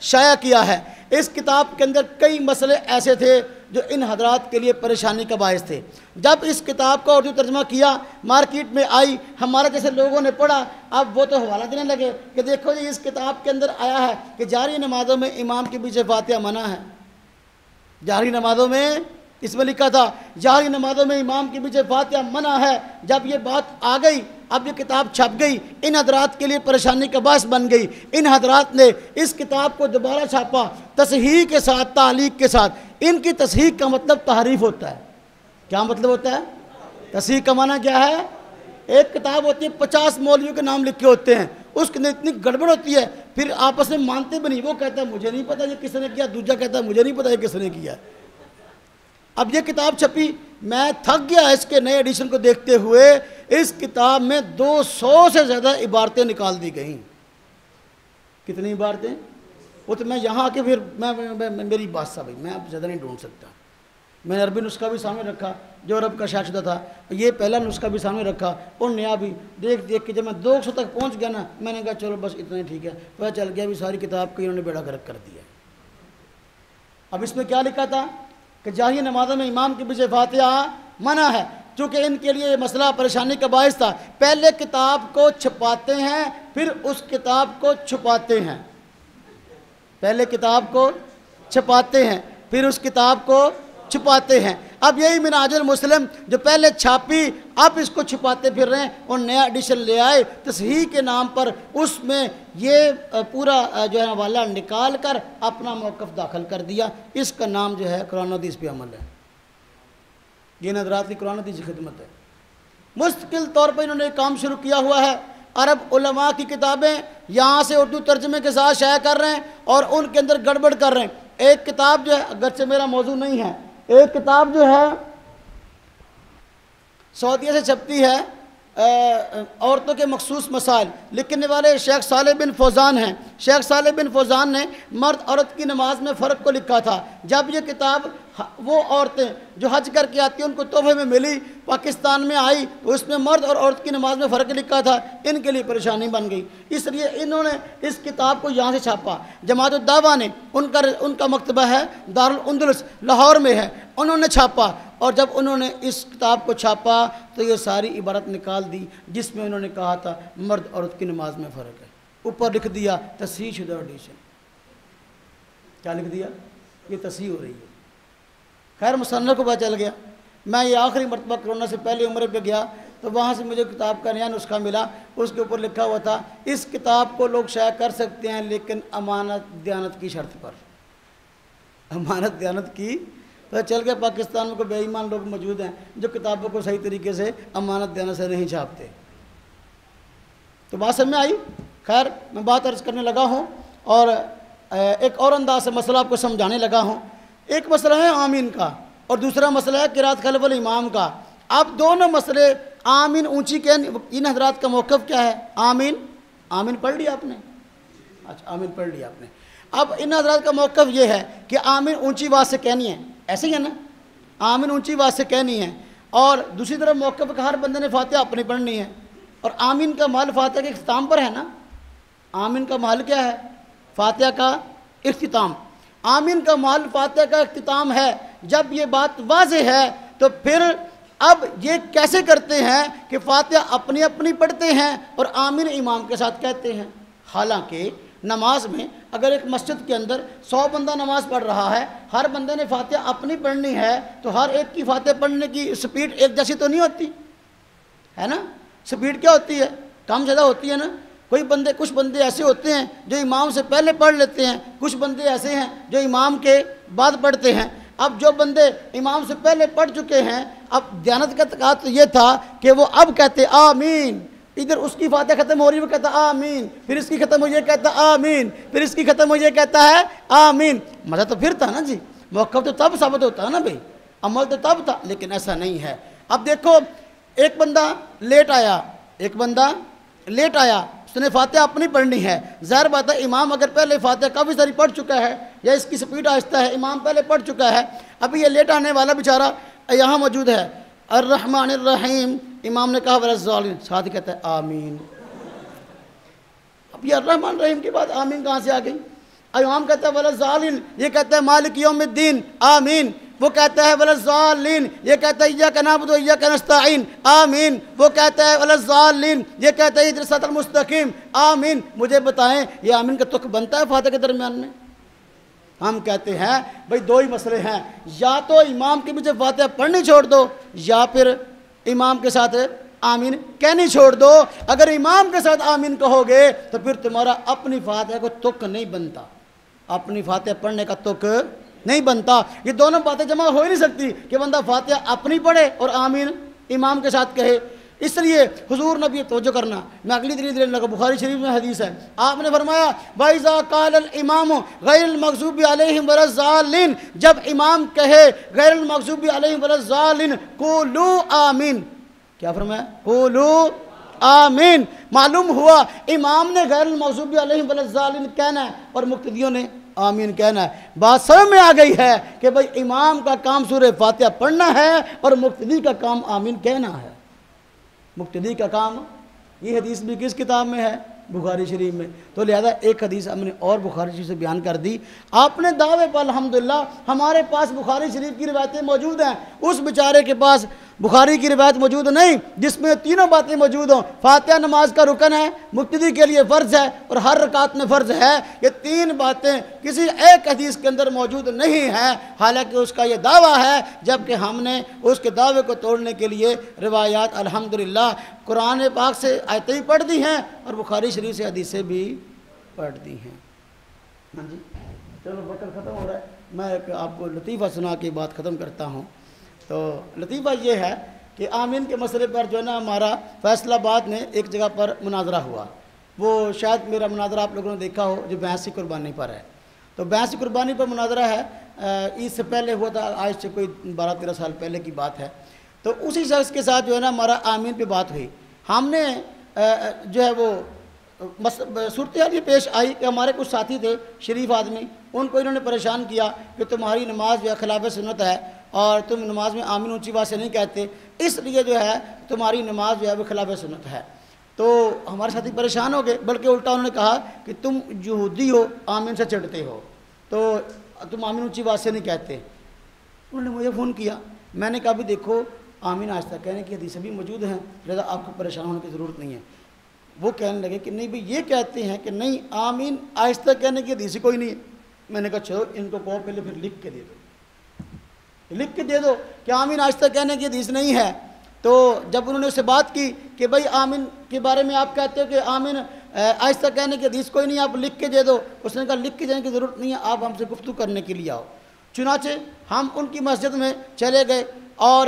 شائع کیا ہے۔ اس کتاب کے اندر کئی مسئلے ایسے تھے جو ان حضرات کے لیے پریشانی کا باعث تھے۔ جب اس کتاب کا اردو ترجمہ کیا، مارکیٹ میں آئی، ہمارے جیسے لوگوں نے پڑھا، اب وہ تو حوالہ دینے لگے کہ دیکھو جی اس کتاب کے اندر آیا ہے کہ جاری نمازوں میں امام کے پیچھے فاتحہ منع ہے۔ جاری نمازوں میں اس میں لکھا تھا جاری نمازوں میں امام کے پیچھے فاتحہ منع ہے۔ جب یہ بات آ گئی، اب یہ کتاب چھپ گئی، ان حضرات کے لیے پریشانی کا باعث بن گئی۔ ان حضرات نے اس کتاب کو دوبارہ چھاپا تصحیح کے ساتھ، تعلیق کے ساتھ۔ ان کی تصحیح کا مطلب تحریف ہوتا ہے۔ کیا مطلب ہوتا ہے؟ تصحیح کا معنی کیا ہے؟ ایک کتاب ہوتی ہے 50 مولویوں کے نام لکھے ہوتے ہیں، اس کے اندر اتنی گڑبڑ ہوتی ہے، پھر آپس میں مانتے بھی نہیں۔ وہ کہتا ہے مجھے نہیں پتا یہ کس نے کیا، دوسرا کہتا ہے مجھے نہیں پتا یہ کس نے کیا۔ اب یہ کتاب چھپی، میں تھک گیا اس کے نئے ایڈیشن کو دیکھتے ہوئے۔ اس کتاب میں 200 سے زیادہ عبارتیں نکال دی گئیں۔ کتنی عبارتیں؟ وہ تو میں یہاں آ کے پھر میری بات سا بھائی میں اب زیادہ نہیں ڈھونڈ سکتا۔ میں نے عربی نسخہ بھی سامنے رکھا جو عرب کا شائع شدہ تھا، یہ پہلا نسخہ بھی سامنے رکھا اور نیا بھی دیکھ کے جب میں 200 تک پہنچ گیا نا، میں نے کہا چلو بس اتنا ہی ٹھیک ہے، پتہ چل گیا بھی ساری کتاب کو انہوں نے بیڑا غرق کر دیا۔ اب اس میں کیا لکھا تھا کہ جاہری نمازوں میں امام کے پیچھے فاتحہ منع ہے، چونکہ ان کے لیے یہ مسئلہ پریشانی کا باعث تھا۔ پہلے کتاب کو چھپاتے ہیں پھر اس کتاب کو چھپاتے ہیں، پہلے کتاب کو چھپاتے ہیں پھر اس کتاب کو چھپاتے ہیں۔ اب یہی منہاج المسلم جو پہلے چھاپی اب اس کو چھپاتے پھر رہے ہیں اور نیا ایڈیشن لے آئے تصحیح کے نام پر، اس میں یہ پورا جو ہے حوالہ نکال کر اپنا موقف داخل کر دیا۔ اس کا نام جو ہے قرآن و حدیث پہ عمل ہے۔ یہ حضرات کی قرآن و حدیث کی خدمت ہے۔ مستقل طور پر انہوں نے کام شروع کیا ہوا ہے۔ عرب علماء کی کتابیں یہاں سے اردو ترجمے کے ساتھ شائع کر رہے ہیں اور ان کے اندر گڑبڑ کر رہے ہیں۔ ایک کتاب جو ہے، اگرچہ میرا موضوع نہیں ہے، ایک کتاب جو ہے سعودیہ سے چھپتی ہے، عورتوں کے مخصوص مسائل، لکھنے والے شیخ صالح بن فوزان ہیں۔ شیخ صالح بن فوزان نے مرد عورت کی نماز میں فرق کو لکھا تھا۔ جب یہ کتاب وہ عورتیں جو حج کر کے آتی ہیں ان کو تحفے میں ملی، پاکستان میں آئی تو اس میں مرد اور عورت کی نماز میں فرق لکھا تھا، ان کے لیے پریشانی بن گئی، اس لیے انہوں نے اس کتاب کو یہاں سے چھاپا۔ جماعت الدعوہ نے ان کا مکتبہ ہے دارالاندلس لاہور میں ہے، انہوں نے چھاپا، اور جب انہوں نے اس کتاب کو چھاپا تو یہ ساری عبارت نکال دی جس میں انہوں نے کہا تھا مرد عورت کی نماز میں فرق ہے، اوپر لکھ دیا تصحیح شدہ ایڈیشن۔ کیا لکھ دیا؟ یہ تصحیح ہو رہی ہے۔ خیر مصنف کو پتہ چل گیا۔ میں یہ آخری مرتبہ کرونا سے پہلے عمرے پہ گیا تو وہاں سے مجھے کتاب کا نیا نسخہ ملا، اس کے اوپر لکھا ہوا تھا اس کتاب کو لوگ شائع کر سکتے ہیں لیکن امانت دیانت کی شرط پر۔ امانت دیانت کی پتہ چل گیا پاکستان میں کوئی بے ایمان لوگ موجود ہیں جو کتابوں کو صحیح طریقے سے امانت دیانت سے نہیں چھاپتے۔ تو بات سمجھ میں آئی؟ خیر میں بات عرض کرنے لگا ہوں اور ایک اور انداز سے مسئلہ آپ کو سمجھانے لگا ہوں۔ ایک مسئلہ ہے آمین کا اور دوسرا مسئلہ ہے قرات خلف الامام کا۔ اب دونوں مسئلے آمین اونچی کے ان حضرات کا موقف کیا ہے؟ آمین پڑھ لیا آپ نے؟ اچھا آمین پڑھ لیا آپ نے۔ اب ان حضرات کا موقف یہ ہے کہ آمین اونچی آواز سے کہنی ہے، ایسے ہی ہے نا؟ آمین اونچی آواز سے کہنی ہے، اور دوسری طرف موقف کا ہر بندے نے فاتحہ اپنی پڑھنی ہے، اور آمین کا محل فاتحہ کے اختتام پر ہے نا؟ آمین کا محل کیا ہے؟ فاتحہ کا اختتام۔ آمین کا محل فاتحہ کا اختتام ہے۔ جب یہ بات واضح ہے تو پھر اب یہ کیسے کرتے ہیں کہ فاتحہ اپنی اپنی پڑھتے ہیں اور آمین امام کے ساتھ کہتے ہیں؟ حالانکہ نماز میں اگر ایک مسجد کے اندر 100 بندہ نماز پڑھ رہا ہے، ہر بندے نے فاتحہ اپنی پڑھنی ہے، تو ہر ایک کی فاتحہ پڑھنے کی سپیڈ ایک جیسی تو نہیں ہوتی ہے نا؟ سپیڈ کیا ہوتی ہے؟ کم زیادہ ہوتی ہے نا؟ کچھ بندے ایسے ہوتے ہیں جو امام سے پہلے پڑھ لیتے ہیں، کچھ بندے ایسے ہیں جو امام کے بعد پڑھتے ہیں۔ اب جو بندے امام سے پہلے پڑھ چکے ہیں، اب دیانت کا تقاضا یہ تھا کہ وہ اب کہتے آمین، ادھر اس کی فاتحہ ختم ہو رہی ہے وہ کہتا آمین، پھر اس کی ختم ہو یہ کہتا آمین، پھر اس کی ختم ہو یہ کہتا ہے آمین۔ مزہ تو پھر تھا نا جی، موقف تو تب ثابت ہوتا ہے نا بھائی، عمل تو تب تھا، لیکن ایسا نہیں ہے۔ اب دیکھو ایک بندہ لیٹ آیا، اس نے فاتحہ اپنی پڑھنی ہے، ظاہر بات ہے امام اگر پہلے فاتحہ کافی ساری پڑھ چکا ہے یا اس کی سپیڈ آہستہ ہے، امام پہلے پڑھ چکا ہے، ابھی یہ لیٹ آنے والا بیچارہ یہاں موجود ہے، الرحمن الرحیم، امام نے کہا وَلَا ساتھ ہی کہتا ہے آمین۔ اب یہ الرحمن الرحیم کے بعد آمین کہاں سے آ گئی؟ امام کہتا ہے وَلَا یہ کہتا ہے مالک یوم الدین آمین، وہ کہتا ہے وَلَا یہ کہتا ہے ایاک نعبد و ایاک نستعین آمین، وہ کہتا ہے وَلَا یہ کہتا ہے اہدنا الصراط المستقیم آمین۔ مجھے بتائیں یہ آمین کا تک بنتا ہے فاتحہ کے درمیان میں؟ ہم کہتے ہیں بھئی دو ہی مسئلے ہیں، یا تو امام کے پیچھے فاتحہ پڑھنی چھوڑ دو یا پھر امام کے ساتھ آمین کہنی چھوڑ دو۔ اگر امام کے ساتھ آمین کہو گے تو پھر تمہارا اپنی فاتحہ کو تک نہیں بنتا، اپنی فاتحہ پڑھنے کا تک نہیں بنتا۔ یہ دونوں باتیں جمع ہو ہی نہیں سکتی کہ بندہ فاتحہ اپنی پڑھے اور آمین امام کے ساتھ کہے۔ اس لیے حضور نبی توجہ کرنا، میں اگلی دلیل دینے لگا، بخاری شریف میں حدیث ہے، آپ نے فرمایا وَإِذَا قَالَ الْإِمَامُ غَيْرِ الْمَغْضُوبِ عَلَيْهِمْ وَلَا الضَّالِّينَ، جب امام کہے غیر المغضوب علیہم ولا الضالین قولوا آمین، کیا فرمایا؟ قولوا آمین۔ معلوم ہوا امام نے غیر المغضوب علیہم ولا الضالین کہنا ہے اور مقتدیوں نے آمین کہنا ہے۔ بات سمجھ میں آ گئی ہے کہ بھئی امام کا کام سورہ فاتحہ پڑھنا ہے اور مقتدی کا کام آمین کہنا ہے۔ مقتدی کا کام، یہ حدیث بھی کس کتاب میں ہے؟ بخاری شریف میں۔ تو لہذا ایک حدیث ہم نے اور بخاری شریف سے بیان کر دی۔ آپ نے دعوے پر الحمدللہ ہمارے پاس بخاری شریف کی روایتیں موجود ہیں، اس بیچارے کے پاس بخاری کی روایت موجود نہیں جس میں تینوں باتیں موجود ہوں۔ فاتحہ نماز کا رکن ہے، مقتدی کے لیے فرض ہے اور ہر رکعت میں فرض ہے۔ یہ تین باتیں کسی ایک حدیث کے اندر موجود نہیں ہیں، حالانکہ اس کا یہ دعویٰ ہے، جبکہ ہم نے اس کے دعوے کو توڑنے کے لیے روایات الحمدللہ قرآن پاک سے آیتیں پڑھ دی ہیں اور بخاری شریف سے حدیثیں بھی پڑھ دی ہیں۔ ہاں جی چلو وقت ختم ہو رہا ہے، میں ایک آپ کو لطیفہ سنا کے بات ختم کرتا ہوں۔ تو لطیفہ یہ ہے کہ آمین کے مسئلے پر جو ہے نا ہمارا فیصلہ آباد میں ایک جگہ پر مناظرہ ہوا، وہ شاید میرا مناظرہ آپ لوگوں نے دیکھا ہو جو بھینس کی قربانی پر ہے۔ تو بھینس کی قربانی پر مناظرہ ہے، عید سے پہلے ہوا تھا، آج سے کوئی 12-13 سال پہلے کی بات ہے۔ تو اسی شخص کے ساتھ جو ہے نا ہمارا آمین پہ بات ہوئی، ہم نے جو ہے وہ صورتحال یہ پیش آئی کہ ہمارے کچھ ساتھی تھے شریف آدمی، ان کو انہوں نے پریشان کیا کہ تمہاری نماز جو ہے خلاف سنت ہے اور تم نماز میں آمین اونچی آواز سے نہیں کہتے، اس لیے جو ہے تمہاری نماز جو ہے وہ خلاف سنت ہے۔ تو ہمارے ساتھی پریشان ہو گئے، بلکہ الٹا انہوں نے کہا کہ تم یہودی ہو، آمین سے چڑھتے ہو، تو تم آمین اونچی آواز سے نہیں کہتے۔ انہوں نے مجھے فون کیا، میں نے کہا بھی دیکھو آمین آہستہ کہنے کی حدیثیں بھی موجود ہیں، لہذا آپ کو پریشان ہونے کی ضرورت نہیں ہے۔ وہ کہنے لگے کہ نہیں بھئی یہ کہتے ہیں کہ نہیں آمین آہستہ کہنے کی حدیث کوئی نہیں ہے۔ میں نے کہا چلو ان کو کہو پہلے پھر لکھ کے دے دو، لکھ کے دے دو کہ آمین آہستہ کہنے کی حدیث نہیں ہے۔ تو جب انہوں نے اس سے بات کی کہ بھئی آمین کے بارے میں آپ کہتے ہو کہ آمین آہستہ کہنے کی حدیث کوئی نہیں، آپ لکھ کے دے دو، اس نے کہا لکھ کے دینے کی ضرورت نہیں ہے، آپ ہم سے گفتگو کرنے کے لیے آؤ۔ چنانچہ ہم ان کی مسجد میں چلے گئے اور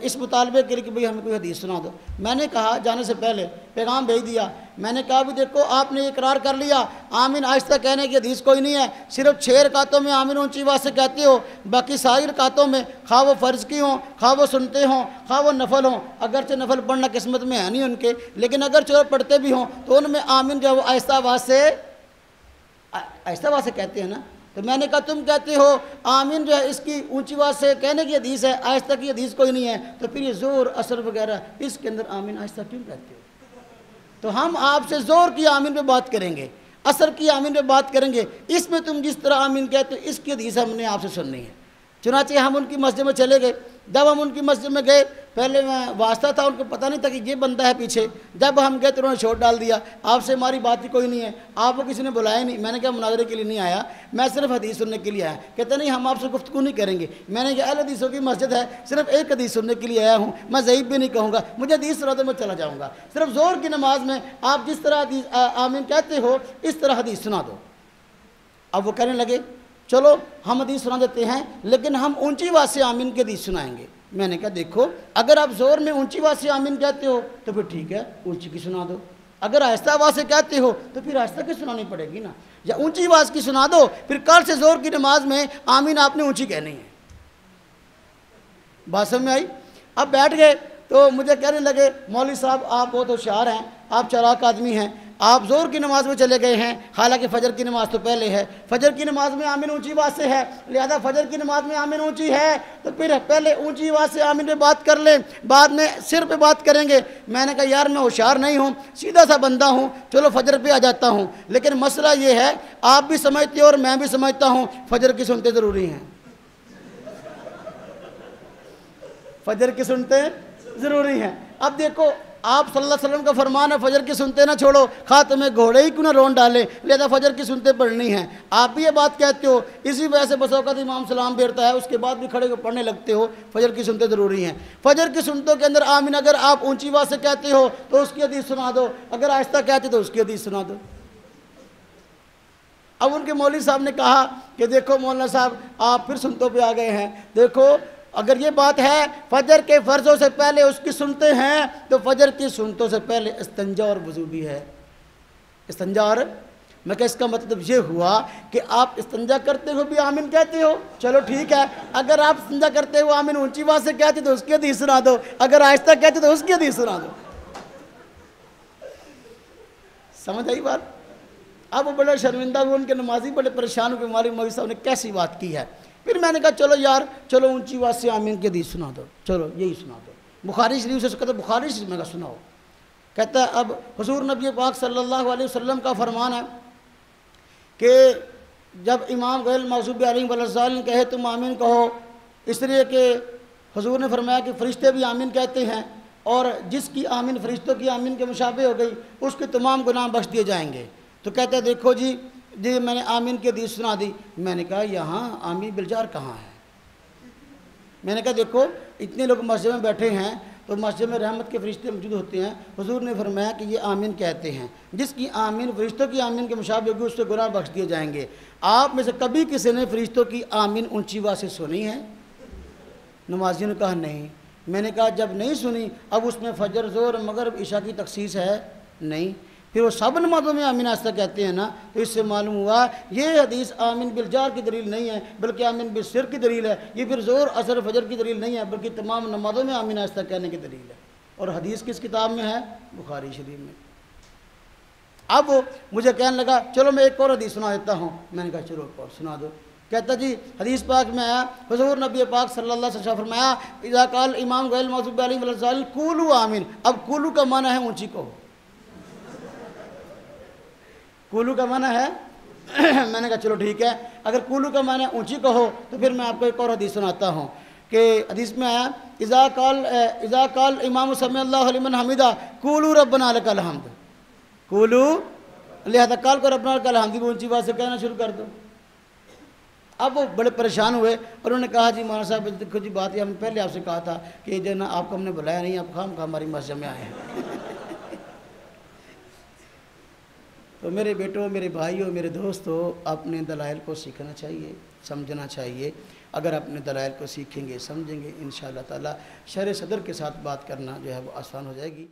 اس مطالبے کے لیے کہ بھئی ہمیں کوئی حدیث سنا دو۔ میں نے کہا جانے سے پہلے پیغام بھیج دیا، میں نے کہا بھی دیکھو آپ نے اقرار کر لیا آمین آہستہ کہنے کی حدیث کوئی نہیں ہے، صرف 6 رکعتوں میں آمین اونچی آواز سے کہتے ہو، باقی ساری رکعتوں میں خواہ وہ فرض کی ہوں، خواہ وہ سنتے ہوں، خواہ وہ نفل ہوں، اگرچہ نفل پڑھنا قسمت میں ہے نہیں ان کے، لیکن اگر چلو پڑھتے بھی ہوں تو ان میں آمین جو ہے وہ آہستہ آواز سے کہتے ہیں نا۔ تو میں نے کہا تم کہتے ہو آمین جو ہے اس کی اونچی آواز سے کہنے کی حدیث ہے، آہستہ کی حدیث کوئی نہیں ہے، تو پھر یہ زور اثر وغیرہ اس کے اندر آمین آہستہ کیوں کہتے ہو؟ تو ہم آپ سے زور کی آمین پہ بات کریں گے، اثر کی آمین پہ بات کریں گے، اس میں تم جس طرح آمین کہتے ہو اس کی حدیث ہم نے آپ سے سننی ہے۔ چنانچہ ہم ان کی مسجد میں چلے گئے۔ جب ہم ان کی مسجد میں گئے، پہلے میں واسطہ تھا، ان کو پتہ نہیں تھا کہ یہ بندہ ہے پیچھے۔ جب ہم گئے تو انہوں نے چھوڑ ڈال دیا، آپ سے ہماری بات ہی کوئی نہیں ہے، آپ کو کسی نے بلایا نہیں۔ میں نے کہا مناظرے کے لیے نہیں آیا، میں صرف حدیث سننے کے لیے آیا۔ کہتے نہیں ہم آپ سے گفتگو نہیں کریں گے۔ میں نے کہا اہل حدیثوں کی مسجد ہے، صرف ایک حدیث سننے کے لیے آیا ہوں، میں ضعیف بھی نہیں کہوں گا، مجھے حدیث سنا دو میں چلا جاؤں گا، صرف زور کی نماز میں آپ جس طرح حدیث آمین کہتے ہو اس طرح حدیث سنا دو۔ اب وہ کہنے لگے چلو ہم حدیث سنا دیتے ہیں، لیکن ہم اونچی آواز سے آمین کی حدیث سنائیں گے۔ میں نے کہا دیکھو اگر آپ زور میں اونچی آواز سے آمین کہتے ہو تو پھر ٹھیک ہے اونچی کی سنا دو، اگر آہستہ آواز سے کہتے ہو تو پھر آہستہ کی سنانی پڑے گی نا، یا اونچی آواز کی سنا دو، پھر کل سے زور کی نماز میں آمین آپ نے اونچی کہنی ہے۔ بات سمجھ میں آئی؟ اب بیٹھ گئے تو مجھے کہنے لگے مولوی صاحب آپ بہت ہوشیار ہیں، آپ چالاک آدمی ہیں، آپ زور کی نماز میں چلے گئے ہیں، حالانکہ فجر کی نماز تو پہلے ہے، فجر کی نماز میں آمین اونچی آواز سے ہے، لہذا فجر کی نماز میں آمین اونچی ہے تو پھر پہلے اونچی آواز سے آمین پہ بات کر لیں، بعد میں سر پہ بات کریں گے۔ میں نے کہا یار میں ہوشیار نہیں ہوں، سیدھا سا بندہ ہوں، چلو فجر پہ آ جاتا ہوں، لیکن مسئلہ یہ ہے آپ بھی سمجھتے ہو اور میں بھی سمجھتا ہوں فجر کی سنتے ضروری ہیں، فجر کی سنتے ضروری ہیں۔ اب دیکھو آپ صلی اللہ علیہ وسلم کا فرمان ہے فجر کی سنتے نہ چھوڑو، خاتم گھوڑے ہی کیوں نہ رون ڈالے، لہذا فجر کی سنتے پڑھنی ہیں۔ آپ بھی یہ بات کہتے ہو، اسی وجہ سے بس اوقات امام سلام پھیرتا ہے اس کے بعد بھی کھڑے ہو پڑھنے لگتے ہو، فجر کی سنتے ضروری ہیں۔ فجر کی سنتوں کے اندر آمین اگر آپ اونچی آواز سے کہتے ہو تو اس کی حدیث سنا دو، اگر آہستہ کہتے تو اس کی حدیث سنا دو۔ اب ان کے مولوی صاحب نے کہا کہ دیکھو مولانا صاحب آپ پھر سنتوں پہ آ گئے ہیں، دیکھو اگر یہ بات ہے فجر کے فرضوں سے پہلے اس کی سنتے ہیں تو فجر کی سنتوں سے پہلے استنجا اور وضو بھی ہے۔ استنجا اور میں کہ اس کا مطلب یہ ہوا کہ آپ استنجا کرتے ہوئے بھی آمین کہتے ہو، چلو ٹھیک ہے، اگر آپ استنجا کرتے ہوئے آمین اونچی آواز سے کہتے تو اس کی حدیث سنا دو، اگر آہستہ کہتے تو اس کی حدیث سنا دو۔ سمجھ آئی بات؟ اب وہ بڑے شرمندہ ہوئے، ان کے نمازی بڑے پریشان ہو کے ہمارے مولوی صاحب نے کیسی بات کی ہے۔ پھر میں نے کہا چلو یار چلو اونچی آواز سے آمین کی حدیث سنا دو، چلو یہی سنا دو۔ بخاری شریف سے کہتا بخاری شریف میں کہا سناؤ، کہتا ہے اب حضور نبی پاک صلی اللہ علیہ وسلم کا فرمان ہے کہ جب امام غیر المغضوب علیہم ولا الضالین کہے تم آمین کہو، اس لیے کہ حضور نے فرمایا کہ فرشتے بھی آمین کہتے ہیں، اور جس کی آمین فرشتوں کی آمین کے مشابہ ہو گئی اس کے تمام گناہ بخش دیے جائیں گے۔ تو کہتے ہیں دیکھو جی میں نے آمین کی حدیث سنا دی۔ میں نے کہا یہاں آمین بالجار کہاں ہے؟ میں نے کہا دیکھو اتنے لوگ مسجد میں بیٹھے ہیں تو مسجد میں رحمت کے فرشتے موجود ہوتے ہیں، حضور نے فرمایا کہ یہ آمین کہتے ہیں، جس کی آمین فرشتوں کی آمین کے مشابہ ہوگی اس سے گناہ بخش دیے جائیں گے۔ آپ میں سے کبھی کسی نے فرشتوں کی آمین اونچی آواز سے سنی ہے؟ نمازیوں نے کہا نہیں۔ میں نے کہا جب نہیں سنی اب اس میں فجر ظہر مغرب عشاء کی تخصیص ہے؟ نہیں۔ پھر وہ سب نمازوں میں آمین آہستہ کہتے ہیں نا، تو اس سے معلوم ہوا یہ حدیث آمین بالجار کی دلیل نہیں ہے بلکہ آمین بالسر کی دلیل ہے، یہ پھر ظہر عصر فجر کی دلیل نہیں ہے بلکہ تمام نمازوں میں آمین آہستہ کہنے کی دلیل ہے۔ اور حدیث کس کتاب میں ہے؟ بخاری شریف میں۔ اب وہ مجھے کہنے لگا چلو میں ایک اور حدیث سنا دیتا ہوں. میں نے کہا چلو ایک اور سنا دو. کہتا جی حدیث پاک میں آیا حضور نبی پاک صلی اللہ علیہ وسلم فرمایا اذا قال امام غیر المغضوب علیہم ولا الضالین قولوا آمین. اب قولوا کا معنی ہے اونچی کہو. قولوا کا معنی ہے میں نے کہا چلو ٹھیک ہے اگر قولوا کا معنی اونچی کہو تو پھر میں آپ کو ایک اور حدیث سناتا ہوں کہ حدیث میں آیا اذا قال امام سمع اللہ لمن حمدہ قولوا ربنا لک الحمد. قولوا لہذا قال کو ربنا لک الحمد بھی اونچی بات سے کہنا شروع کر دو. اب وہ بڑے پریشان ہوئے اور انہوں نے کہا جی مولانا صاحب دیکھو جی بات یہ ہم نے پہلے آپ سے کہا تھا کہ جو نا آپ کو ہم نے بلایا نہیں, آپ خام خواہ ہماری مسجد میں آئے ہیں. تو میرے بیٹوں, میرے بھائیوں, میرے دوستوں, اپنے دلائل کو سیکھنا چاہیے, سمجھنا چاہیے. اگر اپنے دلائل کو سیکھیں گے, سمجھیں گے, انشاءاللہ تعالی شرح صدر کے ساتھ بات کرنا جو ہے وہ آسان ہو جائے گی.